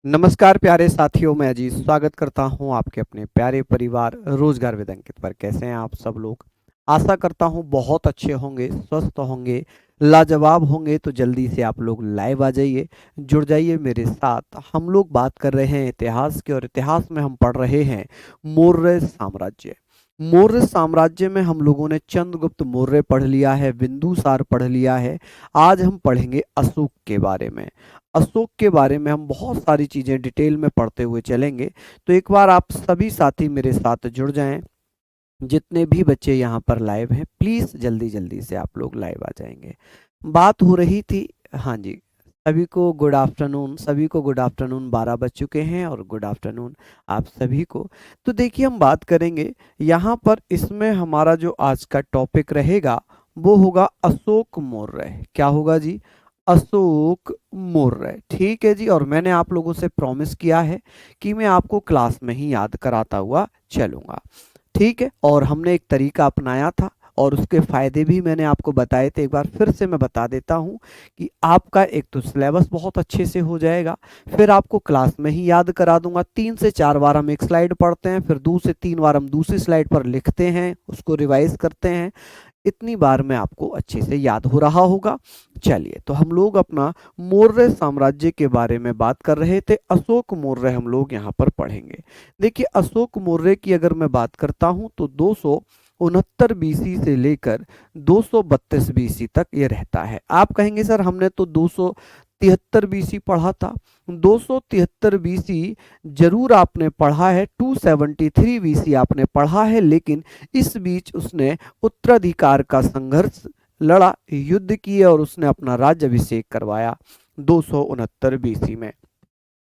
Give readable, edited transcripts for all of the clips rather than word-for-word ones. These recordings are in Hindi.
नमस्कार प्यारे साथियों, मैं अजीत स्वागत करता हूं आपके अपने प्यारे परिवार रोजगार विद अंकित पर। कैसे हैं आप सब लोग? आशा करता हूं बहुत अच्छे होंगे, स्वस्थ होंगे, लाजवाब होंगे। तो जल्दी से आप लोग लाइव आ जाइए, जुड़ जाइए मेरे साथ। हम लोग बात कर रहे हैं इतिहास के, और इतिहास में हम पढ़ रहे हैं मौर्य साम्राज्य। मौर्य साम्राज्य में हम लोगों ने चंद्रगुप्त मौर्य पढ़ लिया है, बिंदुसार पढ़ लिया है। आज हम पढ़ेंगे अशोक के बारे में। अशोक के बारे में हम बहुत सारी चीज़ें डिटेल में पढ़ते हुए चलेंगे। तो एक बार आप सभी साथी मेरे साथ जुड़ जाएं। जितने भी बच्चे यहाँ पर लाइव हैं, प्लीज़ जल्दी जल्दी से आप लोग लाइव आ जाएंगे। बात हो रही थी, हाँ जी, सभी को गुड आफ्टरनून, सभी को गुड आफ्टरनून। 12 बज चुके हैं और गुड आफ्टरनून आप सभी को। तो देखिए, हम बात करेंगे यहाँ पर, इसमें हमारा जो आज का टॉपिक रहेगा वो होगा अशोक मौर्य। क्या होगा जी? अशोक मौर्य। ठीक है जी। और मैंने आप लोगों से प्रॉमिस किया है कि मैं आपको क्लास में ही याद कराता हुआ चलूंगा। ठीक है। और हमने एक तरीका अपनाया था और उसके फायदे भी मैंने आपको बताए थे। एक बार फिर से मैं बता देता हूं कि आपका एक तो सिलेबस बहुत अच्छे से हो जाएगा, फिर आपको क्लास में ही याद करा दूंगा। 3 से 4 बार हम एक स्लाइड पढ़ते हैं, फिर 2 से 3 बार हम दूसरी स्लाइड पर लिखते हैं, उसको रिवाइज करते हैं। इतनी बार में आपको अच्छे से याद हो रहा होगा। चलिए, तो हम लोग अपना मौर्य साम्राज्य के बारे में बात कर रहे थे। अशोक मौर्य हम लोग यहाँ पर पढ़ेंगे। देखिए, अशोक मौर्य की अगर मैं बात करता हूँ तो 269 बीसी से लेकर 232 बीसी तक ये रहता है। आप कहेंगे सर हमने तो 273 बीसी पढ़ा था। 273 बीसी जरूर आपने पढ़ा है, 273 बीसी आपने पढ़ा है, लेकिन इस बीच उसने उत्तराधिकार का संघर्ष लड़ा, युद्ध किए और उसने अपना राज्याभिषेक करवाया 269 बीसी में।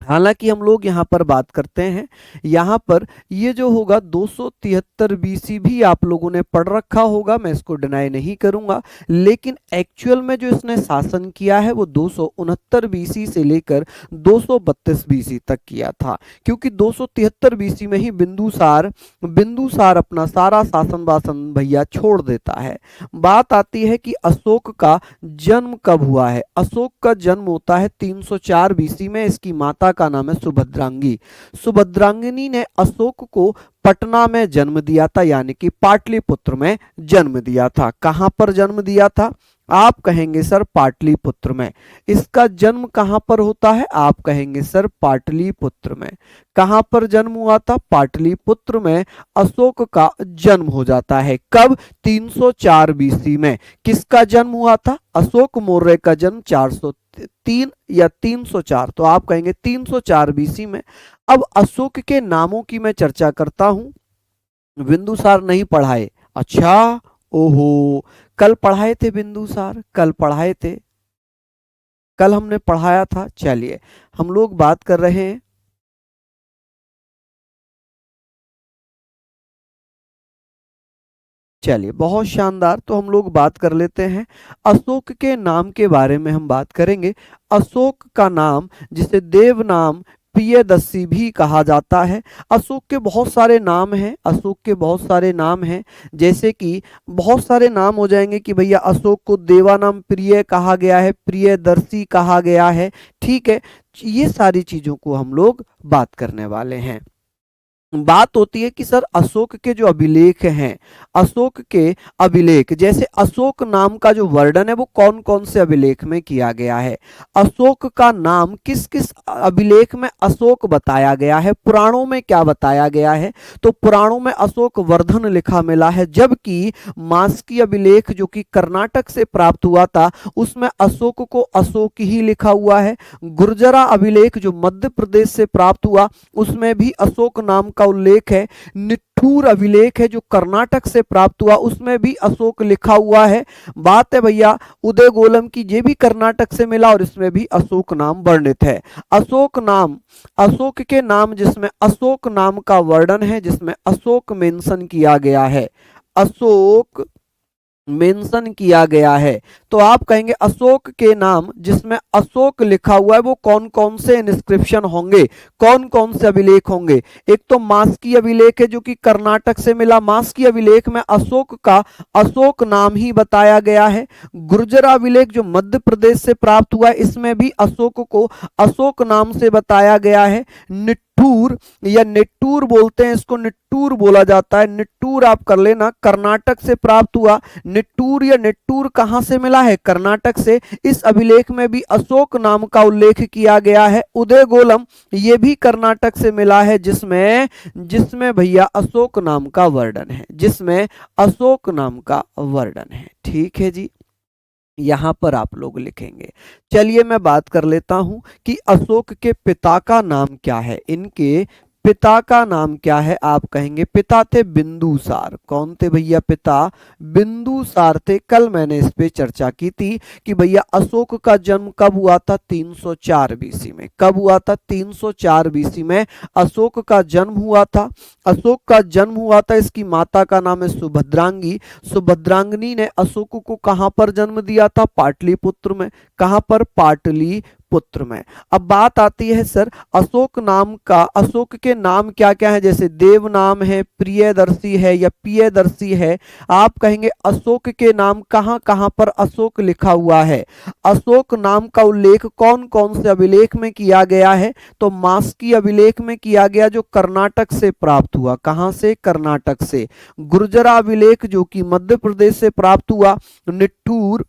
हालांकि हम लोग यहाँ पर बात करते हैं, यहाँ पर ये जो होगा 273 बीसी भी आप लोगों ने पढ़ रखा होगा, मैं इसको डिनाई नहीं करूंगा। लेकिन एक्चुअल में जो इसने शासन किया है वो 269 बीसी से लेकर 232 बीसी तक किया था। क्योंकि 273 बीसी में ही बिंदुसार बिंदुसार अपना सारा शासन वासन भैया छोड़ देता है। बात आती है कि अशोक का जन्म कब हुआ है। अशोक का जन्म होता है 304 बीसी में। इसकी माता का नाम है सुभद्रांगी। सुभद्रांगिनी ने अशोक को पटना में जन्म दिया था, यानी कि पाटलिपुत्र में जन्म दिया था। कहां पर जन्म दिया था? आप कहेंगे सर पाटलिपुत्र में। इसका जन्म कहां पर होता है? आप कहेंगे सर पाटलिपुत्र में। कहां पर जन्म हुआ था? पाटलिपुत्र में अशोक का जन्म हो जाता है। कब? 304 बीसी में। किसका जन्म हुआ था? अशोक मौर्य का जन्म 403 या 304, तो आप कहेंगे 304 बीसी में। अब अशोक के नामों की मैं चर्चा करता हूं। बिंदुसार नहीं पढ़ाए? अच्छा, ओहो, कल पढ़ाए थे बिंदुसार, कल पढ़ाए थे, कल हमने पढ़ाया था। चलिए, हम लोग बात कर रहे हैं, चलिए बहुत शानदार। तो हम लोग बात कर लेते हैं अशोक के नाम के बारे में। हम बात करेंगे अशोक का नाम, जिसे देव नाम प्रियदर्शी भी कहा जाता है। अशोक के बहुत सारे नाम हैं, अशोक के बहुत सारे नाम हैं। जैसे कि बहुत सारे नाम हो जाएंगे कि भैया अशोक को देवानाम प्रिय कहा गया है, प्रियदर्शी कहा गया है। ठीक है, ये सारी चीजों को हम लोग बात करने वाले हैं। बात होती है कि सर अशोक के जो अभिलेख हैं, अशोक के अभिलेख, जैसे अशोक नाम का जो वर्णन है वो कौन कौन से अभिलेख में किया गया है। अशोक का नाम किस किस अभिलेख में अशोक बताया गया है, पुराणों में क्या बताया गया है? तो पुराणों में अशोक वर्धन लिखा मिला है, जबकि मास्की अभिलेख जो कि कर्नाटक से प्राप्त हुआ था उसमें अशोक को अशोक ही लिखा हुआ है। गुर्जरा अभिलेख जो मध्य प्रदेश से प्राप्त हुआ उसमें भी अशोक नाम का उल्लेख है। निठूर अभिलेख है जो कर्नाटक से प्राप्त हुआ, उसमें भी अशोक लिखा हुआ है। बात है भैया उदय गोलम की, ये भी कर्नाटक से मिला और इसमें भी अशोक नाम वर्णित है। अशोक नाम, अशोक के नाम जिसमें अशोक नाम का वर्णन है, जिसमें अशोक मेंशन किया गया है, अशोक मेंशन किया गया है। तो आप कहेंगे अशोक के नाम जिसमें अशोक लिखा हुआ है वो कौन कौन से इंस्क्रिप्शन होंगे, कौन कौन से अभिलेख होंगे। एक तो मास्की अभिलेख है जो कि कर्नाटक से मिला, मास्की अभिलेख में अशोक का अशोक नाम ही बताया गया है। गुर्जर अभिलेख जो मध्य प्रदेश से प्राप्त हुआ है इसमें भी अशोक को अशोक नाम से बताया गया है। निट्टूर या निट्टूर बोलते हैं इसको, निट्टूर बोला जाता है, निट्टूर आप कर लेना, कर्नाटक से प्राप्त हुआ। निट्टूर या निट्टूर कहां से मिला है, कर्नाटक से। इस अभिलेख में भी अशोक नाम का उल्लेख किया गया है। उदयगोलम ये भी कर्नाटक से मिला है जिसमें जिसमें भैया अशोक नाम का वर्णन है, जिसमें अशोक नाम का वर्णन है। ठीक है जी, यहां पर आप लोग लिखेंगे। चलिए मैं बात कर लेता हूं कि अशोक के पिता का नाम क्या है। इनके पिता का नाम क्या है, आप कहेंगे पिता थे बिंदुसार। कौन थे भैया पिता, बिंदुसार थे। कल मैंने इस पे चर्चा की थी कि भैया अशोक का जन्म कब हुआ था, 304 बीसी में। कब हुआ था, 304 बीसी में अशोक का जन्म हुआ था। अशोक का जन्म हुआ था, इसकी माता का नाम है सुभद्रांगी। सुभद्रांगनी ने अशोक को कहां पर जन्म दिया था, पाटलिपुत्र में। कहां पर, पाटलिपुत्र में। अब बात आती है सर अशोक नाम का, अशोक के नाम क्या क्या है, जैसे देव नाम है, प्रियदर्शी है या पियदर्शी है। आप कहेंगे अशोक के नाम कहां कहां पर अशोक लिखा हुआ है, अशोक नाम का उल्लेख कौन कौन से अभिलेख में किया गया है। तो मास्की अभिलेख में किया गया जो कर्नाटक से प्राप्त हुआ। कहां से, कर्नाटक से। गुर्जरा अभिलेख जो कि मध्य प्रदेश से प्राप्त हुआ। निट्टूर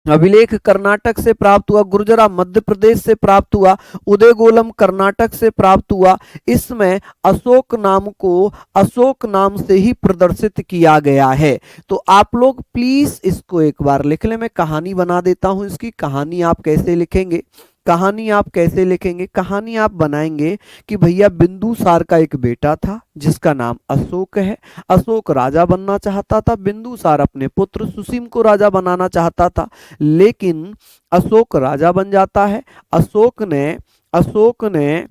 अभिलेख कर्नाटक से प्राप्त हुआ। गुर्जरा मध्य प्रदेश से प्राप्त हुआ। उदयगोलम कर्नाटक से प्राप्त हुआ। इसमें अशोक नाम को अशोक नाम से ही प्रदर्शित किया गया है। तो आप लोग प्लीज इसको एक बार लिख लें। मैं कहानी बना देता हूं इसकी। कहानी आप कैसे लिखेंगे, कहानी आप कैसे लिखेंगे, कहानी आप बनाएंगे कि भैया बिंदुसार का एक बेटा था जिसका नाम अशोक है। अशोक राजा बनना चाहता था, बिंदुसार अपने पुत्र सुसीम को राजा बनाना चाहता था, लेकिन अशोक राजा बन जाता है। अशोक ने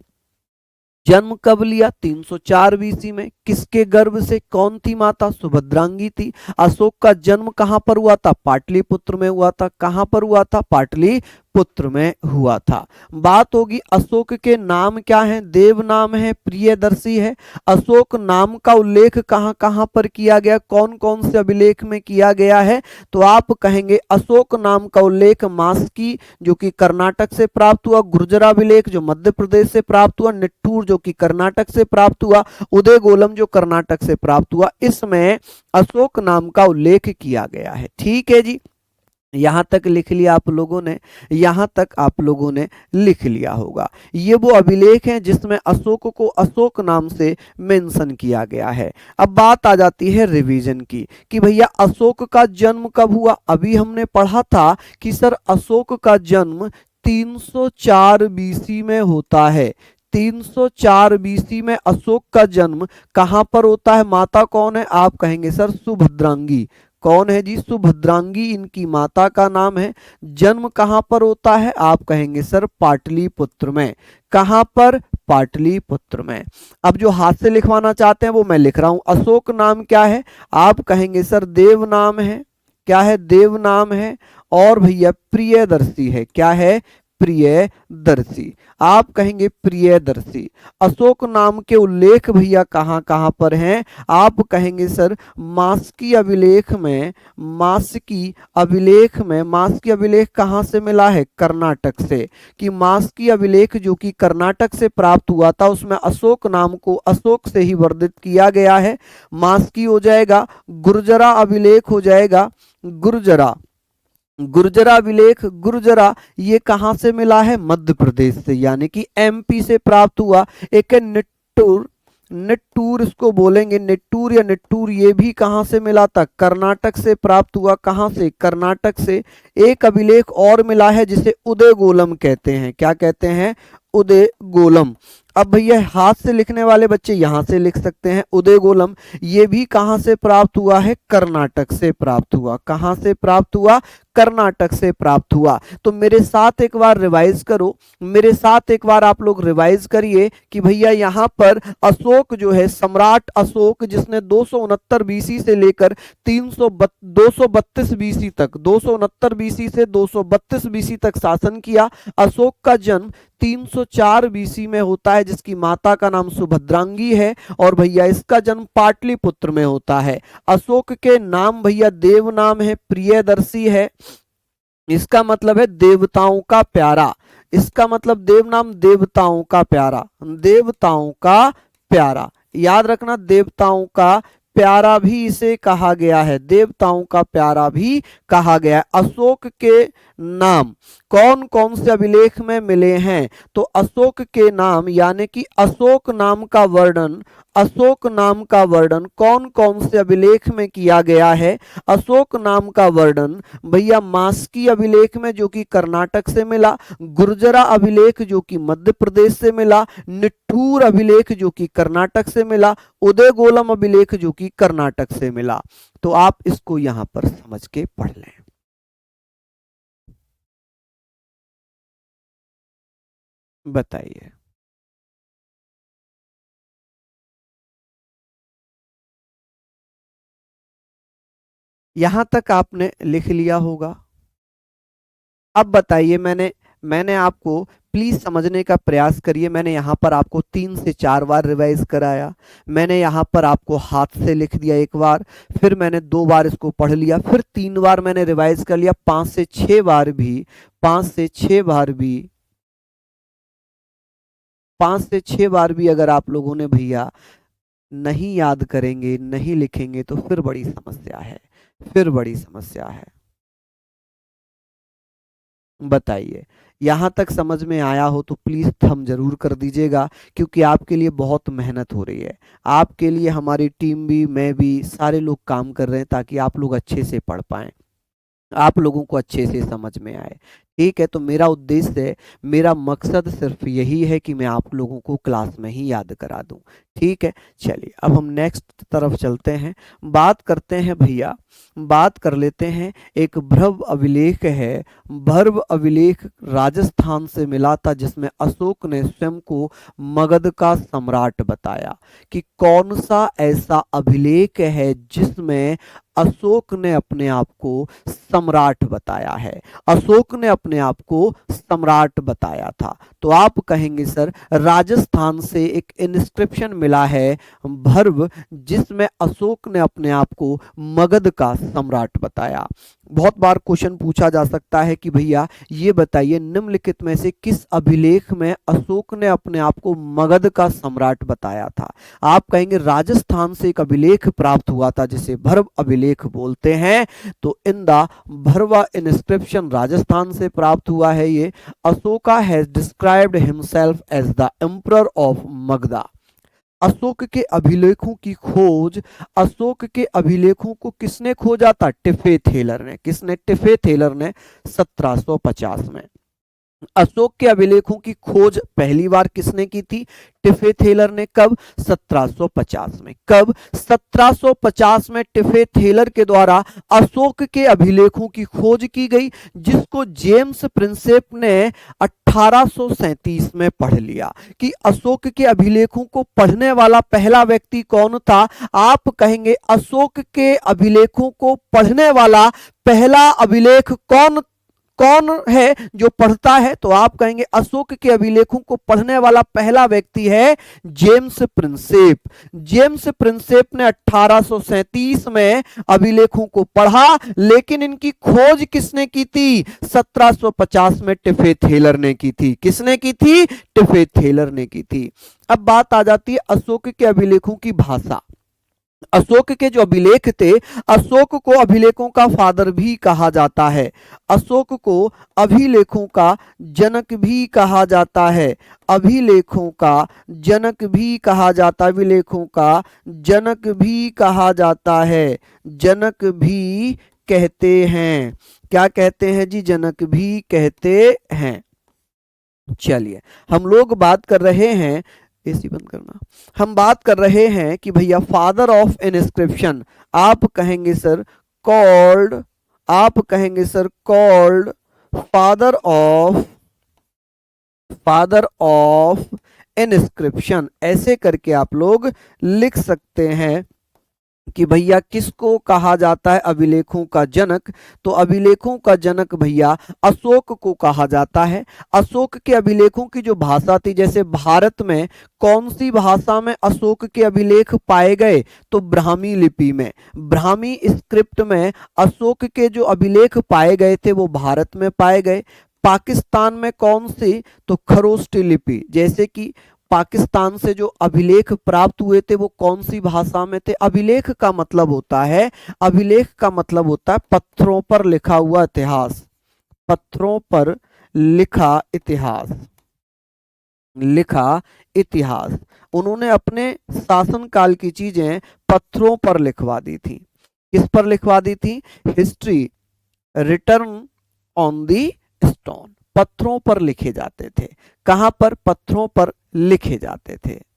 जन्म कब लिया, 304 बीसी में। किसके गर्भ से, कौन थी माता, सुभद्रांगी थी। अशोक का जन्म कहां पर हुआ था, पाटलिपुत्र में हुआ था। कहां पर हुआ था, पाटलिपुत्र में हुआ था। बात होगी अशोक के नाम क्या है, देव नाम है, प्रियदर्शी है। अशोक नाम का उल्लेख कहां कहां पर किया गया, कौन कौन से अभिलेख में किया गया है। तो आप कहेंगे अशोक नाम का उल्लेख मास्की जो कि कर्नाटक से प्राप्त हुआ, गुर्जरा अभिलेख जो मध्य प्रदेश से प्राप्त हुआ, निट्टूर जो कि कर्नाटक से प्राप्त हुआ, उदयगोलम जो कर्नाटक से प्राप्त हुआ, इसमें अशोक नाम का उल्लेख किया गया है। ठीक है जी, यहां तक लिख लिया आप लोगों ने, यहां तक आप लोगों ने लिख लिया होगा। ये वो अभिलेख हैं जिसमें अशोक को अशोक नाम से मेंशन किया गया है। अब बात आ जाती है रिवीजन की कि भैया अशोक का जन्म कब हुआ। अभी हमने पढ़ा था कि सर अशोक का जन्म 304 बीसी में होता है। 304 बीसी में अशोक का जन्म कहां पर होता है, माता कौन है, आप कहेंगे सर सुभद्रांगी। कौन है जी, सुभद्रांगी इनकी माता का नाम है। जन्म कहां पर होता है, आप कहेंगे सर पाटलिपुत्र में। कहां पर, पाटलिपुत्र में। अब जो हाथ से लिखवाना चाहते हैं वो मैं लिख रहा हूं। अशोक नाम क्या है, आप कहेंगे सर देव नाम है। क्या है, देव नाम है। और भैया प्रियदर्शी है। क्या है, प्रियदर्शी। आप कहेंगे प्रियदर्शी। अशोक नाम के उल्लेख भैया कहां कहां पर हैं, आप कहेंगे सर मास्की अभिलेख में। मास्की अभिलेख कहां से मिला है, कर्नाटक से। कि मास्की अभिलेख जो कि कर्नाटक से प्राप्त हुआ था उसमें अशोक नाम को अशोक से ही वर्णित किया गया है। मास्की हो जाएगा। गुर्जरा अभिलेख हो जाएगा, गुर्जरा अभिलेख। गुर्जरा ये कहां से मिला है, मध्य प्रदेश से, यानी कि एमपी से प्राप्त हुआ। एक है निट्टूर, निट्टूर इसको बोलेंगे, निट्टूर या निट्टूर, ये भी कहां से मिला था, कर्नाटक से प्राप्त हुआ। कहां से, कर्नाटक से। एक अभिलेख और मिला है जिसे उदयगोलम कहते हैं। क्या कहते हैं, उदयगोलम। अब भैया हाथ से लिखने वाले बच्चे यहां से लिख सकते हैं उदयगोलम। ये भी कहां से प्राप्त हुआ है, कर्नाटक से प्राप्त हुआ। कहां से प्राप्त हुआ, कर्नाटक से प्राप्त हुआ। तो मेरे साथ एक बार रिवाइज करो, मेरे साथ एक बार आप लोग रिवाइज करिए कि भैया यहाँ पर अशोक जो है, सम्राट अशोक, जिसने 269 बीसी से लेकर 232 बीसी तक, 269 बीसी से 232 बीसी तक शासन किया। अशोक का जन्म 304 बीसी में होता है, जिसकी माता का नाम सुभद्रांगी है, और भैया इसका जन्म पाटलिपुत्र में होता है। अशोक के नाम भैया देव नाम है, प्रियदर्शी है, इसका मतलब है देवताओं का प्यारा। इसका मतलब देव नाम देवताओं का प्यारा, देवताओं का प्यारा, याद रखना, देवताओं का प्यारा भी इसे कहा गया है, देवताओं का प्यारा भी कहा गया है। अशोक के नाम कौन कौन से अभिलेख में मिले हैं? तो अशोक के नाम यानी कि अशोक नाम का वर्णन, अशोक नाम का वर्णन कौन कौन से अभिलेख में किया गया है? अशोक नाम का वर्णन भैया मास्की अभिलेख में, जो कि कर्नाटक से मिला, गुर्जरा अभिलेख जो कि मध्य प्रदेश से मिला, निट्ठूर अभिलेख जो कि कर्नाटक से मिला, उदयगोलम अभिलेख जो कि कर्नाटक से मिला। तो आप इसको यहां पर समझ के पढ़ लें। बताइए। यहां तक आपने लिख लिया होगा। अब बताइए, मैंने मैंने आपको प्लीज समझने का प्रयास करिए। मैंने यहां पर आपको 3 से 4 बार रिवाइज कराया, मैंने यहां पर आपको हाथ से लिख दिया एक बार, फिर मैंने 2 बार इसको पढ़ लिया, फिर 3 बार मैंने रिवाइज कर लिया, 5 से 6 बार भी, 5 से 6 बार भी, 5 से 6 बार भी अगर आप लोगों ने भैया नहीं याद करेंगे, नहीं लिखेंगे, तो फिर बड़ी समस्या है, फिर बड़ी समस्या है। बताइए, यहां तक समझ में आया हो तो प्लीज थम जरूर कर दीजिएगा, क्योंकि आपके लिए बहुत मेहनत हो रही है, आपके लिए हमारी टीम भी, मैं भी, सारे लोग काम कर रहे हैं ताकि आप लोग अच्छे से पढ़ पाएं, आप लोगों को अच्छे से समझ में आए। ठीक है, तो मेरा उद्देश्य, मेरा मकसद सिर्फ यही है कि मैं आप लोगों को क्लास में ही याद करा दूं। ठीक है, चलिए अब हम नेक्स्ट तरफ चलते हैं, बात करते हैं भैया, बात कर लेते हैं। एक भ्रव अभिलेख है, भर्व अभिलेख राजस्थान से मिला था, जिसमें अशोक ने स्वयं को मगध का सम्राट बताया। कि कौन सा ऐसा अभिलेख है जिसमें अशोक ने अपने आप को सम्राट बताया है? अशोक ने अपने आप को सम्राट बताया था। तो आप कहेंगे सर, राजस्थान से एक इंस्क्रिप्शन मिला है भर्व, जिसमें अशोक ने अपने आप को मगध का सम्राट बताया। बहुत बार क्वेश्चन पूछा जा सकता है कि भैया ये बताइए, निम्नलिखित में से किस अभिलेख में अशोक ने अपने आप को मगध का सम्राट बताया था? आप कहेंगे राजस्थान से एक अभिलेख प्राप्त हुआ था जिसे भर्व अभिलेख बोलते हैं। तो in the Bhabru inscription, Rajasthan से प्राप्त हुआ है ये। Ashoka has described himself as the emperor of Magadha. Ashoka के अभिलेखों की खोज, अशोक के अभिलेखों को किसने खोजा था? टिफे थेलर ने। किसने? टिफे थेलर ने 1750 में। अशोक के अभिलेखों की खोज पहली बार किसने की थी? टिफे थेलर ने। कब? 1750 में। कब? 1750 में टिफे थेलर के द्वारा अशोक के अभिलेखों की खोज की गई, जिसको जेम्स प्रिंसेप ने 1837 में पढ़ लिया। कि अशोक के अभिलेखों को पढ़ने वाला पहला व्यक्ति कौन था? आप कहेंगे अशोक के अभिलेखों को पढ़ने वाला पहला अभिलेख कौन कौन है जो पढ़ता है? तो आप कहेंगे अशोक के अभिलेखों को पढ़ने वाला पहला व्यक्ति है जेम्स प्रिंसेप। जेम्स प्रिंसेप ने 1837 में अभिलेखों को पढ़ा, लेकिन इनकी खोज किसने की थी? 1750 में टिफे थेलर ने की थी। किसने की थी? टिफे थेलर ने की थी। अब बात आ जाती है अशोक के अभिलेखों की भाषा। अशोक के जो अभिलेख थे, अशोक को अभिलेखों का फादर भी कहा जाता है, अशोक को अभिलेखों का जनक भी कहा जाता है, अभिलेखों का जनक भी कहा जाता है, अभिलेखों का जनक भी कहा जाता है, जनक भी कहते हैं। क्या कहते हैं जी? जनक भी कहते हैं। चलिए, हम लोग बात कर रहे हैं, एसी बंद करना, हम बात कर रहे हैं कि भैया फादर ऑफ इंस्क्रिप्शन, आप कहेंगे सर कॉल्ड आप कहेंगे सर कॉल्ड फादर ऑफ इनस्क्रिप्शन। ऐसे करके आप लोग लिख सकते हैं कि भैया किसको कहा जाता है अभिलेखों का जनक। तो अभिलेखों का जनक भैया अशोक को कहा जाता है। अशोक के अभिलेखों की जो भाषा थी, जैसे भारत में कौन सी भाषा में अशोक के अभिलेख पाए गए, तो ब्राह्मी लिपि में, ब्राह्मी स्क्रिप्ट में अशोक के जो अभिलेख पाए गए थे वो भारत में पाए गए। पाकिस्तान में कौन सी, तो खरोष्टी लिपि। जैसे कि पाकिस्तान से जो अभिलेख प्राप्त हुए थे वो कौन सी भाषा में थे। अभिलेख का मतलब होता है, अभिलेख का मतलब होता है पत्थरों पर लिखा हुआ इतिहास, पत्थरों पर लिखा इतिहास, लिखा इतिहास। उन्होंने अपने शासनकाल की चीजें पत्थरों पर लिखवा दी थी। किस पर लिखवा दी थी, history return on the stone, पत्थरों पर लिखे जाते थे। कहां पर, पत्थरों पर लिखे जाते थे।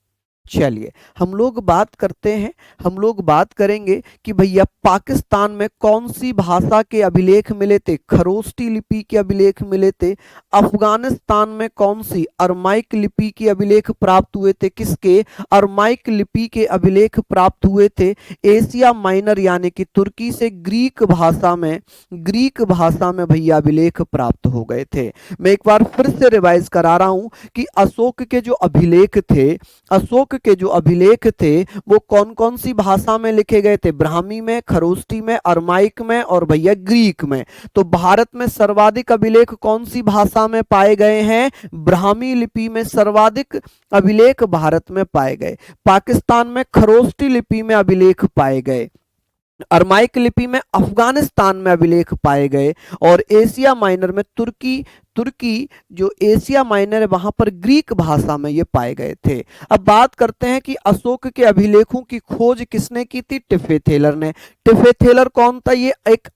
चलिए हम लोग बात करते हैं, हम लोग बात करेंगे कि भैया पाकिस्तान में कौन सी भाषा के अभिलेख मिले थे, खरोष्टी लिपि के अभिलेख मिले थे। अफगानिस्तान में कौन सी, अरमाइक लिपि के अभिलेख प्राप्त हुए थे। किसके, अरमाइक लिपि के अभिलेख प्राप्त हुए थे। एशिया माइनर यानी कि तुर्की से ग्रीक भाषा में, ग्रीक भाषा में भैया अभिलेख प्राप्त हो गए थे। मैं एक बार फिर से रिवाइज करा रहा हूं कि अशोक के जो अभिलेख थे, अशोक के जो अभिलेख थे वो कौन कौन सी भाषा में लिखे गए थे, ब्राह्मी में, खरोष्टी में, अरमाइक में और भैया ग्रीक में। तो भारत में सर्वाधिक अभिलेख कौन सी भाषा में पाए गए हैं, ब्राह्मी लिपि में सर्वाधिक अभिलेख भारत में पाए गए। पाकिस्तान में खरोष्टी लिपि में अभिलेख पाए गए, अरमाइक लिपि में अफगानिस्तान में अभिलेख पाए गए और एशिया माइनर में तुर्की, तुर्की जो एशिया माइनर है वहां पर ग्रीक भाषा में ये पाए गए थे। अब बात करते हैं कि अशोक के अभिलेखों की खोज किसने की थी, टिफे-थेलर ने। टिफे-थेलर कौन था, ये एक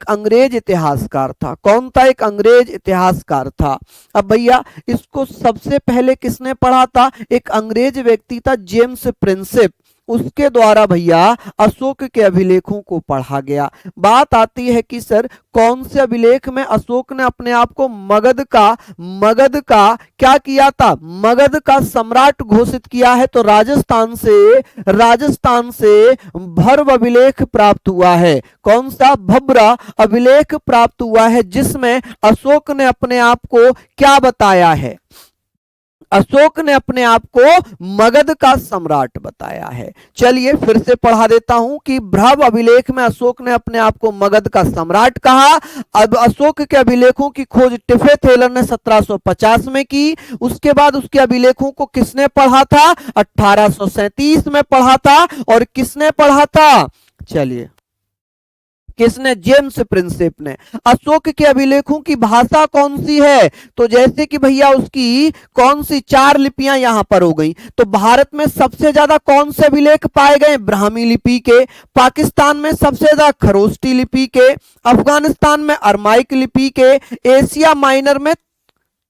अंग्रेज इतिहासकार था। कौन था, एक अंग्रेज इतिहासकार था। अब भैया इसको सबसे पहले किसने पढ़ा था, एक अंग्रेज व्यक्ति था जेम्स प्रिंसेप, उसके द्वारा भैया अशोक के अभिलेखों को पढ़ा गया। बात आती है कि सर कौन से अभिलेख में अशोक ने अपने आप को मगध का क्या किया था, मगध का सम्राट घोषित किया है। तो राजस्थान से भव्र अभिलेख प्राप्त हुआ है। कौन सा, भव्र अभिलेख प्राप्त हुआ है जिसमें अशोक ने अपने आप को क्या बताया है, अशोक ने अपने आप को मगध का सम्राट बताया है। चलिए फिर से पढ़ा देता हूं कि भव्र अभिलेख में अशोक ने अपने आप को मगध का सम्राट कहा। अब अशोक के अभिलेखों की खोज टिफे-थेलर ने 1750 में की। उसके बाद उसके अभिलेखों को किसने पढ़ा था, 1837 में पढ़ा था। और किसने पढ़ा था, चलिए किसने, जेम्स प्रिंसेप ने। अशोक के अभिलेखों की भाषा कौन सी है, तो जैसे कि भैया उसकी कौन सी 4 लिपियां यहां पर हो गई। तो भारत में सबसे ज्यादा कौन से अभिलेख पाए गए, ब्राह्मी लिपि के। पाकिस्तान में सबसे ज्यादा खरोष्टी लिपि के। अफगानिस्तान में अरमाइक लिपि के।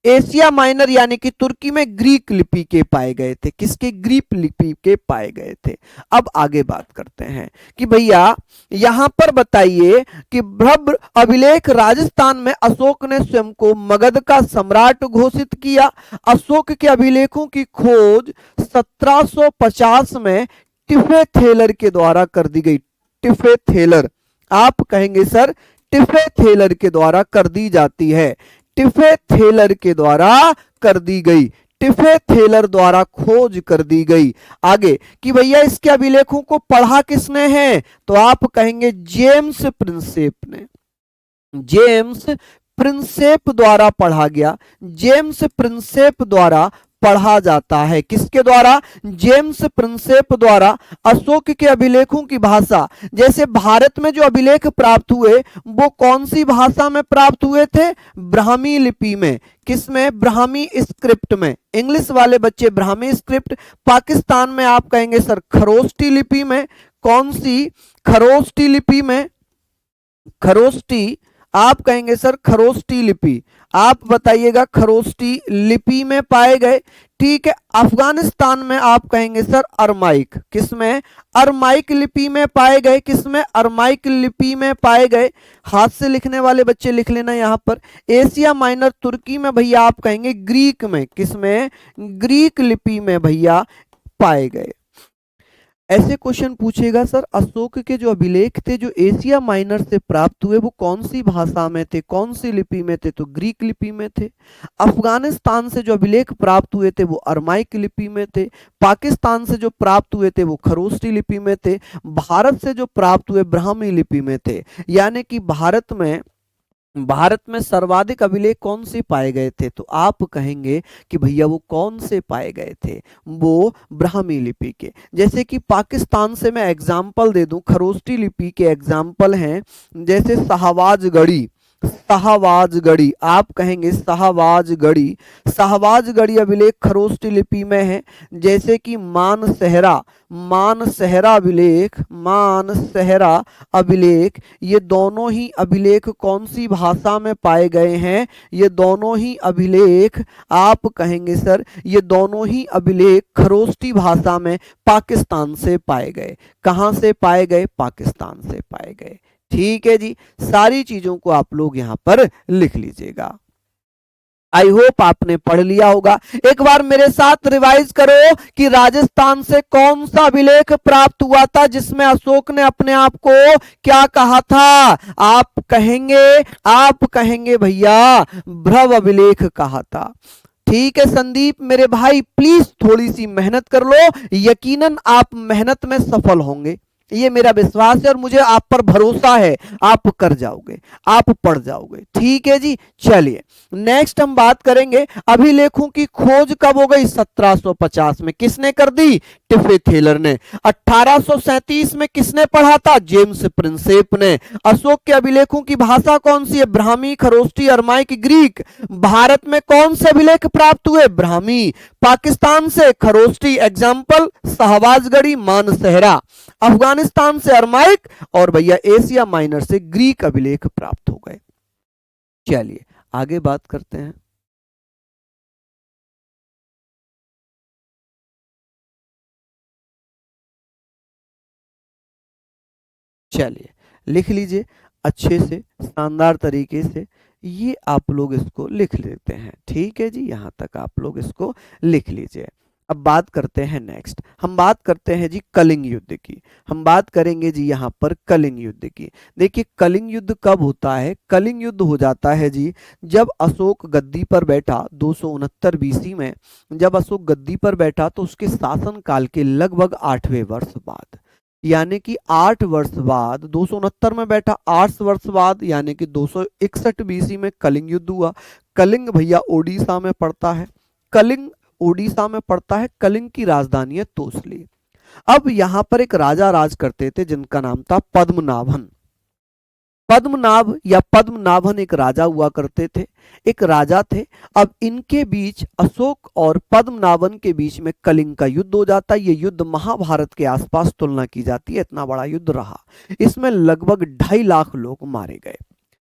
एशिया माइनर यानी कि तुर्की में ग्रीक लिपि के पाए गए थे। किसके, ग्रीक लिपि के पाए गए थे। अब आगे बात करते हैं कि भैया यहां पर बताइए कि भव्र अभिलेख, राजस्थान में अशोक ने स्वयं को मगध का सम्राट घोषित किया। अशोक के अभिलेखों की खोज 1750 में टिफे-थेलर के द्वारा कर दी गई। टिफे-थेलर, आप कहेंगे सर टिफे-थेलर के द्वारा कर दी जाती है, टिफे-थेलर के द्वारा कर दी गई, टिफे-थेलर द्वारा खोज कर दी गई। आगे कि भैया इसके अभिलेखों को पढ़ा किसने है, तो आप कहेंगे जेम्स प्रिंसेप ने, जेम्स प्रिंसेप द्वारा पढ़ा गया, जेम्स प्रिंसेप द्वारा पढ़ा जाता है। किसके द्वारा, जेम्स प्रिंसेप द्वारा अशोक के अभिलेखों की भाषा। जैसे भारत में जो अभिलेख प्राप्त हुए वो कौन सी भाषा में प्राप्त हुए थे, ब्राह्मी लिपि में। किसमें, ब्राह्मी स्क्रिप्ट में। इंग्लिश वाले बच्चे ब्राह्मी स्क्रिप्ट। पाकिस्तान में आप कहेंगे सर खरोष्टी लिपि में। कौन सी, खरोष्टी लिपि में, खरोष्टी, आप कहेंगे सर खरोष्टी लिपि। आप बताइएगा खरोष्टी लिपि में पाए गए। ठीक है, अफगानिस्तान में आप कहेंगे सर अरमाइक, किसमें? अरमाइक लिपि में पाए गए। किसमें? अरमाइक लिपि में पाए गए। हाथ से लिखने वाले बच्चे लिख लेना यहां पर। एशिया माइनर तुर्की में भैया आप कहेंगे ग्रीक में। किसमें? ग्रीक लिपि में भैया पाए गए। ऐसे क्वेश्चन पूछेगा सर अशोक के जो अभिलेख थे जो एशिया माइनर से प्राप्त हुए वो कौन सी भाषा में थे, कौन सी लिपि में थे? तो ग्रीक लिपि में थे। अफगानिस्तान से जो अभिलेख प्राप्त हुए थे वो अरमाइक लिपि में थे। पाकिस्तान से जो प्राप्त हुए थे वो खरोष्टी लिपि में थे। भारत से जो प्राप्त हुए ब्राह्मी लिपि में थे। यानी कि भारत में सर्वाधिक अभिलेख कौन से पाए गए थे? तो आप कहेंगे कि भैया वो कौन से पाए गए थे? वो ब्राह्मी लिपि के। जैसे कि पाकिस्तान से मैं एग्जाम्पल दे दूं, खरोष्टी लिपि के एग्जाम्पल हैं जैसे शाहबाजगढ़ी। शाहबाजगढ़ी आप कहेंगे शाहबाजगढ़ी। शाहबाजगढ़ी अभिलेख खरोष्टी लिपि में है। जैसे कि मानसहरा, मानसहरा अभिलेख, मानसहरा अभिलेख, ये दोनों ही अभिलेख कौन सी भाषा में पाए गए हैं? ये दोनों ही अभिलेख आप कहेंगे सर ये दोनों ही अभिलेख खरोष्टी भाषा में पाकिस्तान से पाए गए। कहां से पाए गए? पाकिस्तान से पाए गए। ठीक है जी, सारी चीजों को आप लोग यहां पर लिख लीजिएगा। आई होप आपने पढ़ लिया होगा। एक बार मेरे साथ रिवाइज करो कि राजस्थान से कौन सा अभिलेख प्राप्त हुआ था जिसमें अशोक ने अपने आप को क्या कहा था? आप कहेंगे भैया भ्रव अभिलेख कहा था। ठीक है संदीप मेरे भाई, प्लीज थोड़ी सी मेहनत कर लो, यकीनन आप मेहनत में सफल होंगे, ये मेरा विश्वास है और मुझे आप पर भरोसा है। आप कर जाओगे, आप पढ़ जाओगे। ठीक है जी, चलिए नेक्स्ट हम बात करेंगे अभिलेखों की खोज कब हो गई? 1750 में। किसने कर दी? टिफे थेलर ने। 1837 में किसने पढ़ा था? जेम्स प्रिंसेप ने। अशोक के अभिलेखों की भाषा कौन सी है? Brahmi, Kharoshthi, Aramaic, Greek. भारत में कौन से अभिलेख प्राप्त हुए? ब्राह्मी। पाकिस्तान से खरोष्टी, एग्जाम्पल शाहबाजगढ़ी, मानसहरा। अफगानिस्तान से अरमाइक और भैया एशिया माइनर से ग्रीक अभिलेख प्राप्त हो गए। चलिए आगे बात करते हैं। चलिए लिख लीजिए अच्छे से, शानदार तरीके से, ये आप लोग इसको लिख लेते हैं। ठीक है जी, यहां तक आप लोग इसको लिख लीजिए। अब बात करते हैं नेक्स्ट, हम बात करते हैं जी कलिंग युद्ध की। हम बात करेंगे जी यहाँ पर कलिंग युद्ध की। देखिए कलिंग युद्ध कब होता है? कलिंग युद्ध हो जाता है जी जब अशोक गद्दी पर बैठा 269 बीसी में। जब अशोक गद्दी पर बैठा तो उसके शासन काल के लगभग 8वें वर्ष बाद, यानी कि 8 वर्ष बाद, 269 में बैठा, 8 वर्ष बाद यानी कि 261 बीसी में कलिंग युद्ध हुआ। कलिंग भैया ओडिशा में पड़ता है। कलिंग ओडिशा में पड़ता है। कलिंग की राजधानी है तोसली। अब यहां पर एक राजा राज करते थे जिनका नाम था पद्मनाभन। पद्मनाभ या पद्मनाभन एक राजा हुआ करते थे, एक राजा थे। अब इनके बीच, अशोक और पद्मनाभन के बीच में कलिंग का युद्ध हो जाता है। ये युद्ध महाभारत के आसपास तुलना की जाती है, इतना बड़ा युद्ध रहा। इसमें लगभग 2.5 लाख लोग मारे गए।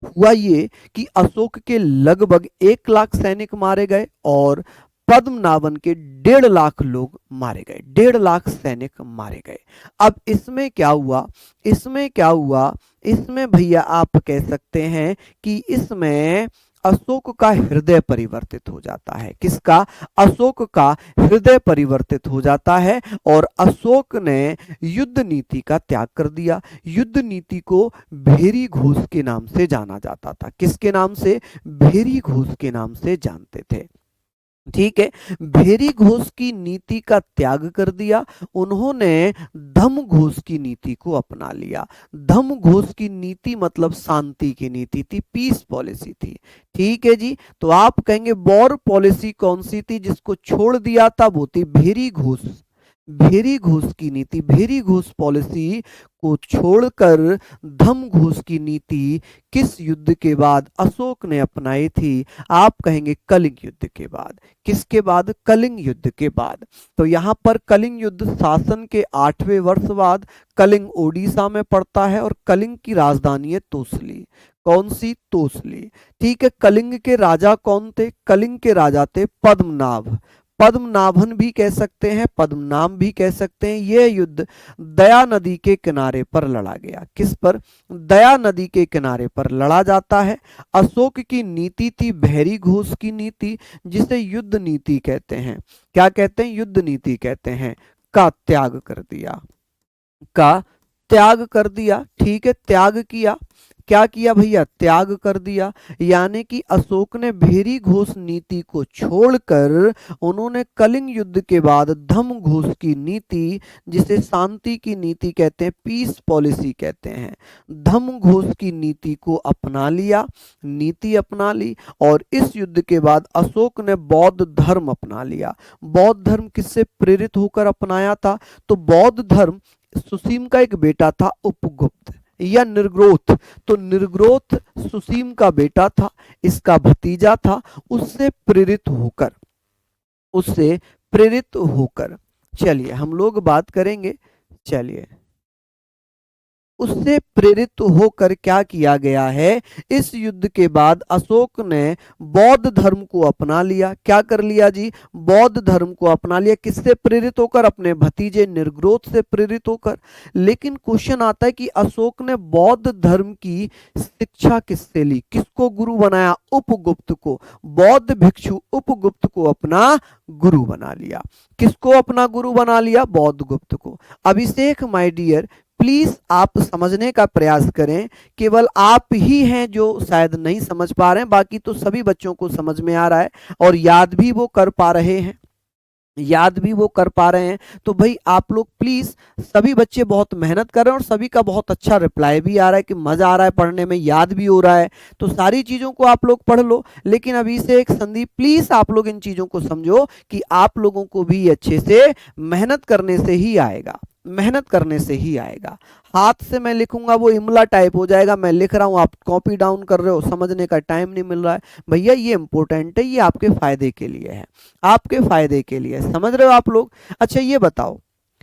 हुआ ये कि अशोक के लगभग 1 लाख सैनिक मारे गए और पद्मनाभन के 1.5 लाख लोग मारे गए। 1.5 लाख सैनिक मारे गए। अब इसमें क्या हुआ? इसमें भैया आप कह सकते हैं कि इसमें अशोक का हृदय परिवर्तित हो जाता है। किसका? अशोक का हृदय परिवर्तित हो जाता है और अशोक ने युद्ध नीति का त्याग कर दिया। युद्ध नीति को भेरी घोष के नाम से जाना जाता था। किसके नाम से? भेरी घोष के नाम से जानते थे। ठीक है, भेरी घोष की नीति का त्याग कर दिया। उन्होंने धम्म घोष की नीति को अपना लिया। धम्म घोष की नीति मतलब शांति की नीति थी, पीस पॉलिसी थी। ठीक है जी, तो आप कहेंगे वॉर पॉलिसी कौन सी थी जिसको छोड़ दिया था? वो थी भेरी घोष। भेरी घोष की नीति, भेरी घोष पॉलिसी को छोड़कर धम्म घोष की नीति किस युद्ध के बाद अशोक ने अपनाई थी? आप कहेंगे कलिंग युद्ध के बाद। किसके बाद? कलिंग युद्ध के बाद। तो यहां पर कलिंग युद्ध शासन के 8वें वर्ष बाद, कलिंग ओडिशा में पड़ता है और कलिंग की राजधानी है तोसली। कौन सी? तोसली। ठीक है, कलिंग के राजा कौन थे? कलिंग के राजा थे पद्मनाभ। पद्मनाभन भी कह सकते हैं, पद्मनाभ भी कह सकते हैं। यह युद्ध दया नदी के किनारे पर लड़ा गया। किस पर? दया नदी के किनारे पर लड़ा जाता है। अशोक की नीति थी भैरी घोष की नीति, जिसे युद्ध नीति कहते हैं। क्या कहते हैं? युद्ध नीति कहते हैं। का त्याग कर दिया, का त्याग कर दिया। ठीक है, त्याग किया। क्या किया भैया? त्याग कर दिया। यानी कि अशोक ने भैरी घोष नीति को छोड़कर उन्होंने कलिंग युद्ध के बाद धम्म घोष की नीति, जिसे शांति की नीति कहते हैं, पीस पॉलिसी कहते हैं, धम्म घोष की नीति को अपना लिया, नीति अपना ली। और इस युद्ध के बाद अशोक ने बौद्ध धर्म अपना लिया। बौद्ध धर्म किससे प्रेरित होकर अपनाया था? तो बौद्ध धर्म सुसीम का एक बेटा था उपगुप्त या निर्ग्रोथ। तो निर्ग्रोथ सुसीम का बेटा था, इसका भतीजा था। उससे प्रेरित होकर, उससे प्रेरित होकर चलिए हम लोग बात करेंगे। चलिए, उससे प्रेरित होकर क्या किया गया है? इस युद्ध के बाद अशोक ने बौद्ध धर्म को अपना लिया। क्या कर लिया जी? बौद्ध धर्म को अपना लिया। किससे प्रेरित होकर? अपने भतीजे निर्ग्रोथ से प्रेरित होकर। लेकिन क्वेश्चन आता है कि अशोक ने बौद्ध धर्म की शिक्षा किससे ली? किसको गुरु बनाया? उपगुप्त को। बौद्ध भिक्षु उपगुप्त को अपना गुरु बना लिया। किसको अपना गुरु बना लिया? बौद्ध गुप्त को। अभिषेक माय डियर, प्लीज आप समझने का प्रयास करें। केवल आप ही हैं जो शायद नहीं समझ पा रहे हैं, बाकी तो सभी बच्चों को समझ में आ रहा है और याद भी वो कर पा रहे हैं, याद भी वो कर पा रहे हैं। तो भाई आप लोग प्लीज, सभी बच्चे बहुत मेहनत कर रहे हैं और सभी का बहुत अच्छा रिप्लाई भी आ रहा है कि मजा आ रहा है पढ़ने में, याद भी हो रहा है। तो सारी चीजों को आप लोग पढ़ लो। लेकिन अभी से एक संदीप, प्लीज आप लोग इन चीजों को समझो कि आप लोगों को भी अच्छे से मेहनत करने से ही आएगा, मेहनत करने से ही आएगा। हाथ से मैं लिखूंगा वो इमला टाइप हो जाएगा। मैं लिख रहा हूं, आप कॉपी डाउन कर रहे हो, समझने का टाइम नहीं मिल रहा है। भैया ये इंपॉर्टेंट है, ये आपके फायदे के लिए है, आपके फायदे के लिए। समझ रहे हो आप लोग? अच्छा ये बताओ,